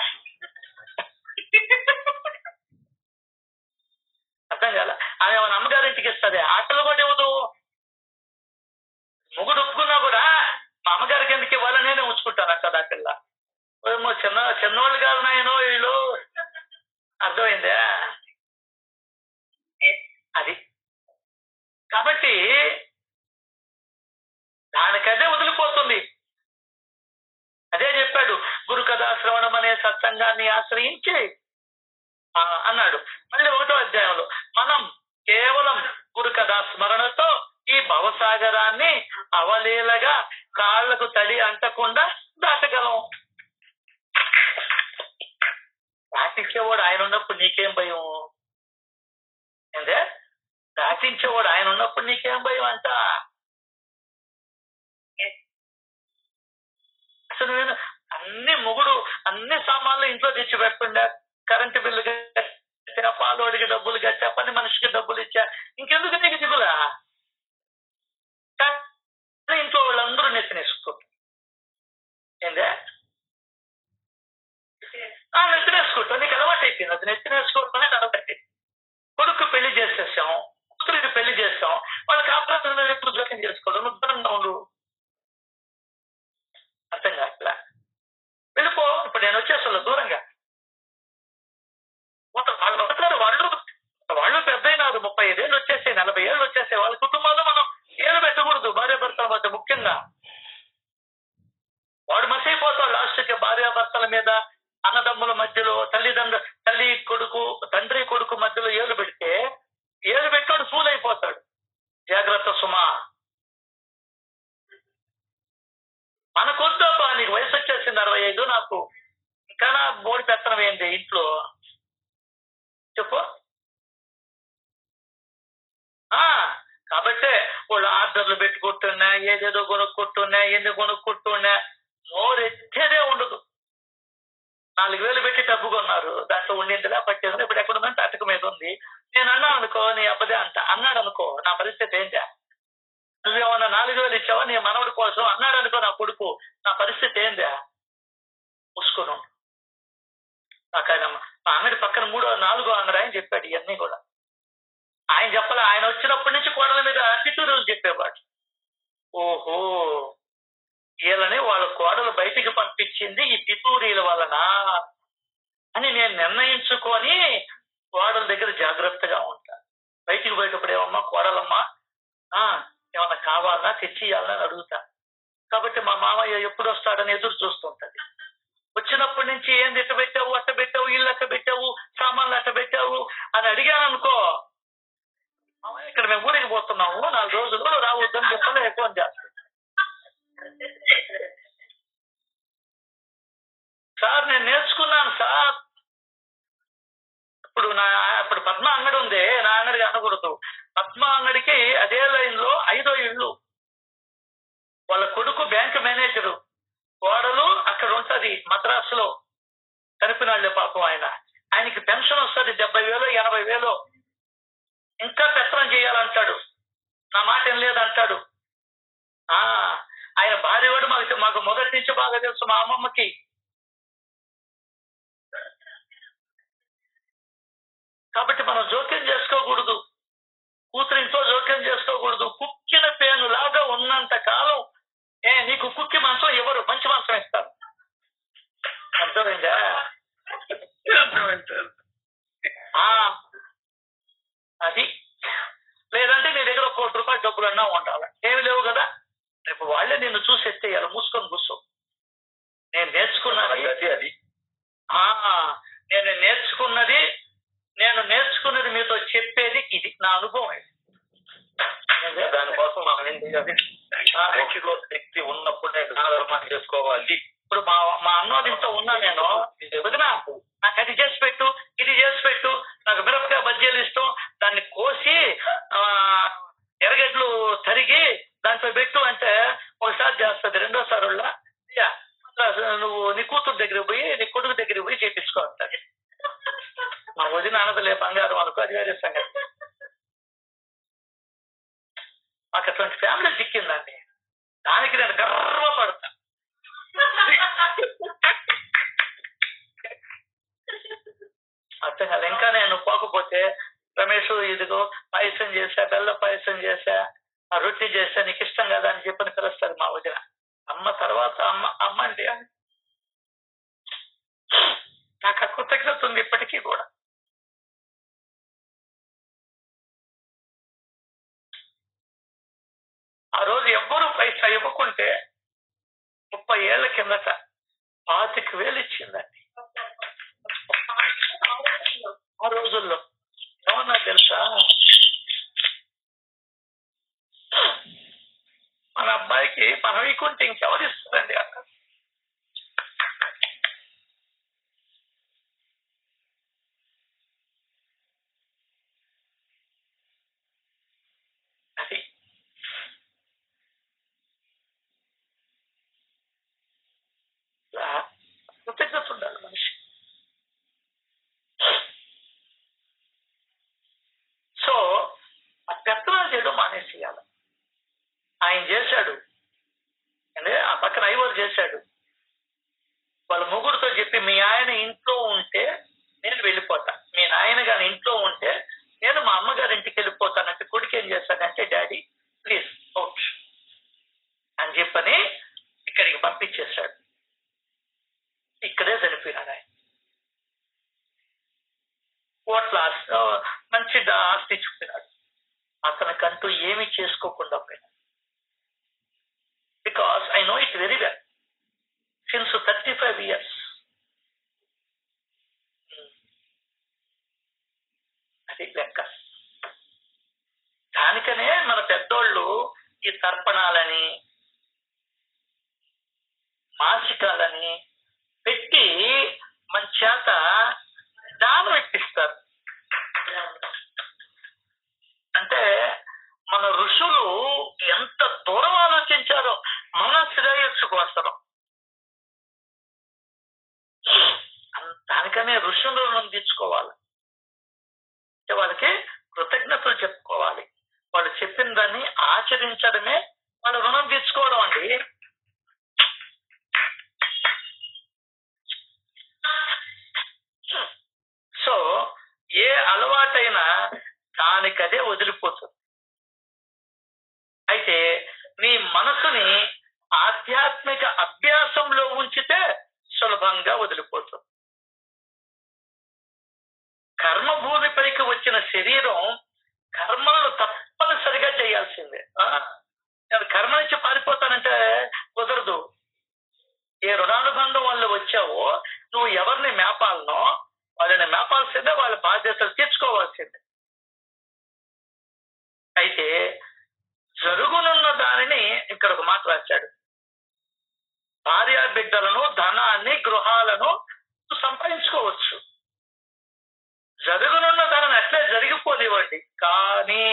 అర్థం కాల? ఆమె మన అమ్మగారింటికి ఇస్తుంది, ఆటలు కూడా ఇవ్వదు. మొగుడు ఒప్పుకున్నా కూడా మా అమ్మగారికి ఎందుకు ఇవ్వాలని నేనే ఉంచుకుంటాను అంట ఆ పిల్ల. ఏమో చిన్నోళ్ళు కాదు నాయనో వీళ్ళు, అర్థమైందా? అది కాబట్టి దానికదే వదిలిపోతుంది. అదే చెప్పాడు, గురు కథా శ్రవణం అనే సత్సంగాన్ని ఆశ్రయించి అన్నాడు. మళ్ళీ 1వ అధ్యాయంలో మనం కేవలం గురు కథా స్మరణతో ఈ భవసాగరాన్ని అవలీలగా కాళ్లకు తడి అంటకుండా దాటగలం. దాటించేవాడు ఆయన ఉన్నప్పుడు నీకేం భయం? ఏందే, దాటించేవాడు ఆయన ఉన్నప్పుడు నీకేం భయం అంట? అసలు నేను మొగుడు అన్ని సామాన్లు ఇంట్లో తెచ్చి పెట్టుండే, కరెంటు బిల్లు కట్టా, పాలోడికి డబ్బులు కట్టా, పని మనిషికి డబ్బులు ఇచ్చా, ఇంకెందుకు నీకు దిగులా? ఇంట్లో వాళ్ళందరూ నెత్తినేసుకుంటారు. ఏందే, నెత్తినేసుకుంటాం, నీకు అలవాటు అయిపోయింది. అది నెత్తినేసుకోవటమే అలవాటు. కొడుకు పెళ్లి చేసేసాం, కూతురికి పెళ్లి చేస్తాం, వాళ్ళకి ఆపరేషన్ ఎప్పుడు జోక్యం చేసుకోవడం, ఉత్తరంగా ఉండు. అర్థం కాట్లా, వెళ్ళిపో. ఇప్పుడు నేను వచ్చేస్తాను దూరంగా. వాళ్ళు పెద్ద అయినారు, 35 ఏళ్ళు వచ్చేసాయి, 40 ఏళ్ళు వచ్చేసాయి. వాళ్ళ కుటుంబాల్లో మనం ఏళ్ళు పెట్టకూడదు. భార్యాభర్తల మధ్య ముఖ్యంగా వాడు మసైపోతాడు. లాస్ట్కి భార్యాభర్తల మీద, అన్నదమ్ముల మధ్యలో, తండ్రి కొడుకు మధ్యలో ఏళ్ళు పెట్టాడు ఫూల్ అయిపోతాడు. జాగ్రత్త సుమా. మనకొద్దబ్బా, నీకు వయసు వచ్చేసింది 65, నాకు ఇంకా నా బోడి పెత్తనం ఏంటి ఇంట్లో చెప్పు. కాబట్టే వాళ్ళు ఆర్డర్లు పెట్టుకుంటున్నా, ఏదేదో కొనుక్కుంటున్నా, ఎన్ని కొనుక్కుంటున్నా, నోరెచ్చేదే ఉండదు. 4,000 పెట్టి డబ్బు కొన్నారు, దాంట్లో ఉండిందిలా పట్టేది. ఇప్పుడు ఎక్కడ ఉందంటే అటక మీద ఉంది. నేను అన్నా అనుకో, నీ అబ్బదే అంట. అన్నాడు అనుకో, నా పరిస్థితి ఏంటా? నువ్వేమన్నా 4,000 ఇచ్చావా నీ మనవడి కోసం అన్నాడు అనుకో నా కొడుకు, నా పరిస్థితి ఏందా? మూసుకుని నాకు ఆయన మా అంగడి పక్కన 3వ 4వ అంగడి ఆయన చెప్పాడు. ఇవన్నీ కూడా ఆయన చెప్పలే. ఆయన వచ్చినప్పటి నుంచి కోడల మీద అతిథులు చెప్పేవాడు. ఓహో, వీళ్ళని వాళ్ళ కోడలు బయటికి పంపించింది ఈ పితూరీల వలన అని నేను నిర్ణయించుకొని కోడల దగ్గర జాగ్రత్తగా ఉంటా. బయటికి పోయేటప్పుడు ఏమమ్మా కోడలమ్మా ఏమన్నా కావాలన్నా తెచ్చి ఇవ్వాలని అడుగుతా. కాబట్టి మా మామయ్య ఎప్పుడు వస్తాడని ఎదురు చూస్తుంటది. వచ్చినప్పటి నుంచి ఏం ఇట్ట పెట్టావు, అట్ట పెట్టావు, ఇల్లు అట్ట పెట్టావు, సామాన్లు అట్ట పెట్టావు అని అడిగాను అనుకో, మామయ్య ఇక్కడ మేము ఊరికి పోతున్నాము 4 రోజులు రావద్దని చెప్పలే ఎక్కువ చేస్తాను. సార్ నేను నేర్చుకున్నాను సార్. ఇప్పుడు పద్మ అంగడి ఉంది, నా అంగడికి అనకూడదు. పద్మ అంగడికి అదే లైన్ లో 5వ ఇల్లు. వాళ్ళ కొడుకు బ్యాంక్ మేనేజరు, కోడలు అక్కడ ఉంటది మద్రాసులో, చనిపోయినాళ్లే పాపం. ఆయనకి పెన్షన్ వస్తుంది 70,000 80,000. ఇంకా పెత్తనం చేయాలంటాడు, నా మాట ఏం లేదంటాడు. ఆయన భార్య వాడు మాకు మొదటి నుంచి బాగా తెలుసు. మా అమ్మమ్మకి కాబట్టి మనం జోక్యం చేసుకోకూడదు. కూతురింట్లో జోక్యం చేసుకోకూడదు. కుక్కిన పేను లాగా ఉన్నంత కాలం నీకు కుక్కి మాంసం ఎవరు మంచి మాంసం ఇస్తారు. అర్థమైందా? అది లేదంటే నీ డబ్బులన్నా ఉండాలి. ఏమి లేవు కదా, రేపు వాళ్ళే నిన్ను చూసి ఎత్తేయాలి. మూసుకొని కూర్చో. నేను నేర్చుకున్నది అది నేను నేర్చుకున్నది మీతో చెప్పేది ఇది, నా అనుభవం ఇది. దానికోసం మనం ఏం చేయాలి? వ్యక్తిలో శక్తి ఉన్నప్పుడు నేను ధర్మాన్ని చేసుకోవాలి. ఇప్పుడు మా అన్నోదింతో ఉన్నా నేను, వదినా నాకు అది చేసి పెట్టు, ఇది చేసి పెట్టు, నాకు మిరపకాయ బజ్జీలు ఇష్టం, దాన్ని కోసి ఎర్రగడ్డలు తరిగి దాంట్లో పెట్టు అంటే ఒకసారి చేస్తుంది, రెండోసారి నువ్వు నీ కూతురు దగ్గరికి పోయి నీ కొడుకు దగ్గరికి పోయి చేపించుకో అంటారు. మా వదిన అనదలే బంగారం అనుకో, అది వేరే సంగతి. మాకు అటువంటి ఫ్యామిలీ చిక్కిందండి, దానికి నేను గర్వపడతా. అర్థం కాదు. ఇంకా నేను పోకపోతే రమేష్ ఇదిగో పాయసం చేశా, బెల్ల పాయసం చేశా, ఆ రొట్టె చేశా, నీకు ఇష్టం కదా అని చెప్పని పిలుస్తుంది మా వదిన. అమ్మ తర్వాత అమ్మ అండి. నాకు ఆ కృతజ్ఞత ఉంది ఇప్పటికీ కూడా. ఆ రోజు ఎవ్వరూ పైసా ఇవ్వకుంటే 30 ఏళ్ల కిందట 25,000 ఇచ్చిందండి. ఆ రోజుల్లో ఏమన్నా తెలుసా, మన అబ్బాయికి మనం ఇకుంటే ఇంకెవరు ఇస్తారండి అక్కడ. అది కృతజ్ఞత ఉండాలి మనిషి. సో ఆ పెత్తనాలు చేయడం మానేసేయాలి. ఆయన చేశాడు అంటే ఆ పక్కన ఐవర్ చేశాడు. వాళ్ళ ముగ్గురుతో చెప్పి మీ ఆయన ఇంట్లో ఉంటే నేను వెళ్ళిపోతా, మీ నాయన గారి ఇంట్లో ఉంటే నేను మా అమ్మగారి ఇంటికి వెళ్ళిపోతానంటే కొడుకు ఏం చేశాడంటే డాడీ ప్లీజ్ అవుట్ అని చెప్పని ఇక్కడికి పంపించేశాడు. ఇక్కడే చనిపోయినాడు ఆయన. కోట్ల మంచి ఆస్తి చూపినాడు. అతనికంటూ ఏమి చేసుకోకుండా పోయినాడు. Because I know it very well since 35 years. అది లెక్క. దానికనే మన పెద్దోళ్ళు ఈ తర్పణాలని మాసికాలని పెట్టి మన చేత దానం ఇప్పిస్తారు. అంటే మన ఋషులు ఎంత దూరం ఆలోచించారో మన శ్రేయస్సు కోసరం. దానికనే ఋషులను తెచ్చుకోవాలి. వాళ్ళకి కృతజ్ఞతలు చెప్పుకోవాలి. వాళ్ళు చెప్పిన దాన్ని ఆచరించడమే వాళ్ళ రుణం తీర్చుకోవడం అండి. సో ఏ అలవాటైనా దానికదే వదిలిపోతుంది. అయితే నీ మనసుని ఆధ్యాత్మిక అభ్యాసంలో ఉంచితే సులభంగా వదిలిపోతుంది. కర్మభూమిపైకి వచ్చిన శరీరం కర్మలను తప్పనిసరిగా చేయాల్సిందే. నేను కర్మ నుంచి పారిపోతానంటే కుదరదు. ఏ రుణానుబంధం వల్ల వచ్చావో నువ్వు ఎవరిని మేపాలనో వాళ్ళని మేపాల్సిందే, వాళ్ళ బాధ్యతలు తీర్చుకోవాల్సిందే. అయితే జరుగునున్న దానిని ఇక్కడ ఒక మాట రాశాడు, భార్య బిడ్డలను ధనాన్ని గృహాలను సంపాదించుకోవచ్చు, జరుగునున్న దానిని అట్లే జరిగిపోనివ్వండి. కానీ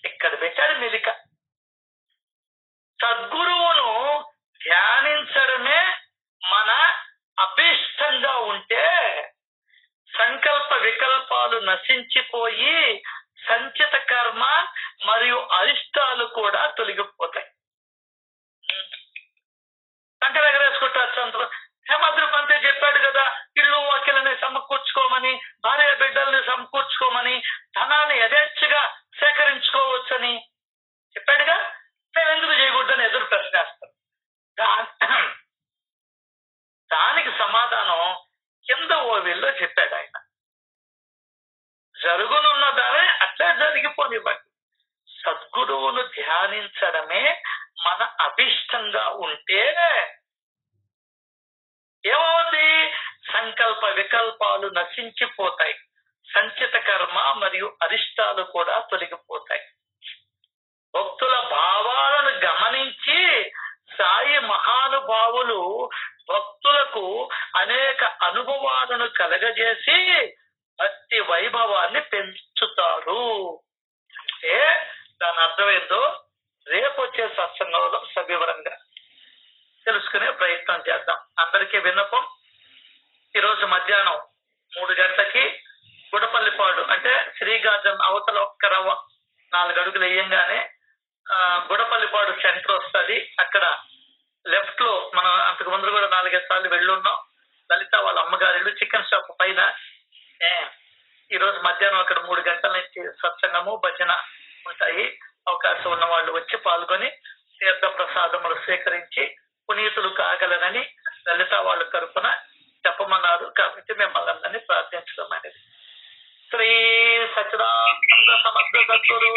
ఇక్కడ పెట్టాడు మెలిక, సద్గురువును ధ్యానించడమే మన అభిష్టంగా ఉంటే సంకల్ప వికల్పాలు నశించిపోయి సంచిత కర్మ మరియు అరిష్టాలు కూడా తొలగిపోతాయి. సంకల ఎగరేసుకుంటారు. హేమద్రి పంతే చెప్పాడు కదా, ఇల్లు వాకిలని సమకూర్చుకోమని, భార్య బిడ్డల్ని సమకూర్చుకోమని, ధనాన్ని యథేచ్ఛగా సేకరించుకోవచ్చని చెప్పాడుగా. మేము ఎందుకు చేయకూడదని ఎదురు ప్రశ్నేస్తాం. దానికి సమాధానం కింద ఓ వీళ్ళు చెప్పాడు ఆయన, జరుగునున్న దానే అట్లే జరిగిపోనివ్వండి. సద్గురువును ధ్యానించడమే మన అభిష్టంగా ఉంటే ఏమవుతుంది? సంకల్ప వికల్పాలు నశించిపోతాయి, సంచిత కర్మ మరియు అరిష్టాలు కూడా తొలగిపోతాయి. భక్తుల భావాలను గమనించి సాయి మహానుభావులు భక్తులకు అనేక అనుభవాలను కలగజేసి భక్తి వైభవాన్ని పెంచుతారు. అంటే దాని అర్థమైందో రేపు వచ్చే సత్సంగంలో సవివరంగా తెలుసుకునే ప్రయత్నం చేద్దాం. అందరికీ విన్నపం, ఈరోజు మధ్యాహ్నం 3 గంటలకి గుడపల్లిపాడు అంటే శ్రీగార్జన్ అవతల ఒక్క రవ్వ 4 అడుగులు వేయంగానే గుడపల్లిపాడు సెంటర్ వస్తుంది. అక్కడ లెఫ్ట్ లో మనం అంతకు ముందు కూడా 4-5 సార్లు వెళ్ళున్నాం. లలిత వాళ్ళ అమ్మగారి చికెన్ షాప్ పైన. ఈ రోజు మధ్యాహ్నం అక్కడ 3 గంటల నుంచి సత్సంగము భజన ఉంటాయి. అవకాశం ఉన్న వాళ్ళు వచ్చి పాల్గొని తీర్థ ప్రసాదములు స్వీకరించి పునీతులు కాగలరని లలిత వాళ్ళ తరఫున చెప్పమన్నారు. కాబట్టి మిమ్మల్ని అందరినీ ప్రార్థించడం అనేది. శ్రీ సచిదానంద సమర్థ సద్గురు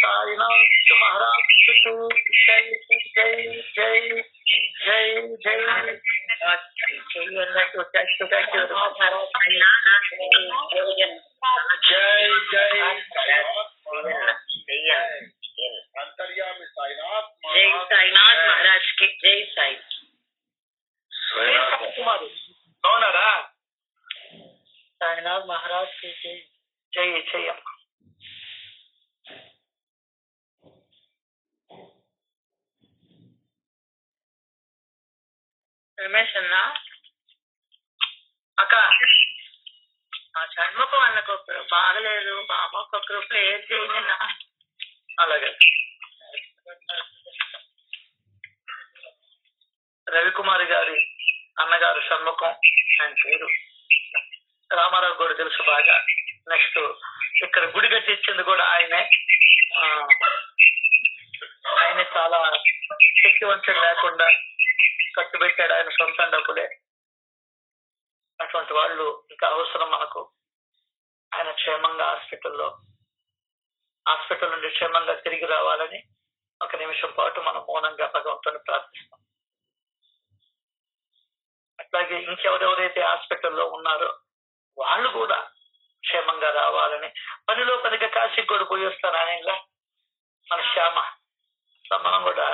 సాయినాథ్ మహారాజ్ జై జై జై జై జై अंतर्यामी साईनाथ जय साईनाथ महाराज की जय साई. బాగున్నారా? సాయినాథ్ మహారాజ్ కి జై జై అమ్మ. రమేష్ అన్న అక్క ఆ షణ్ముఖం అన్నకొకరు బాగలేదు, బాబాకొకరు ప్రేయర్ చేయండి. అలాగే రవికుమారి గారి అన్నగారు షణ్ముఖం, ఆయన పేరు రామారావు కూడా తెలుసు బాగా. నెక్స్ట్ ఇక్కడ గుడి కట్టించింది కూడా ఆయనే. ఆయన చాలా శక్తివంతం లేకుండా ఖర్చు పెట్టాడు ఆయన సొంత డబ్బులే. అటువంటి వాళ్ళు ఇంకా అవసరం మనకు. ఆయన క్షేమంగా హాస్పిటల్ నుండి క్షేమంగా తిరిగి రావాలని 1 నిమిషం పాటు మనం మౌనంగా భగవంతుని ప్రార్థిస్తాం. అట్లాగే ఇంకెవరెవరైతే హాస్పిటల్లో ఉన్నారో వాళ్ళు కూడా క్షేమంగా రావాలని, పనిలో పనిగా కాశీకి కూడా పోయి వస్తారు ఆయనగా మన శ్యామ. మనం కూడా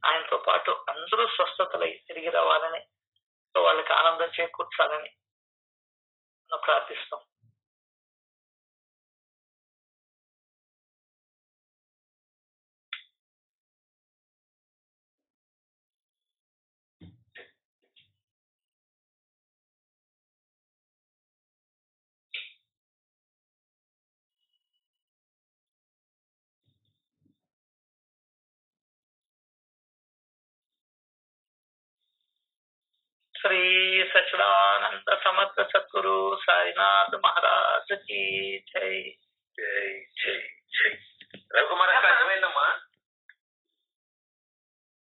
ఆయనతో పాటు అందరూ స్వస్థతలై తిరిగి రావాలని, వాళ్ళకి ఆనందం చేకూర్చాలని మనం ప్రార్థిస్తాం. శ్రీ సచిదానంద సమర్థ సద్గురు సాయినాథ్ మహారాజ్ కి జై जय जय जय रघुकुमार अर्थమైందమ్మా?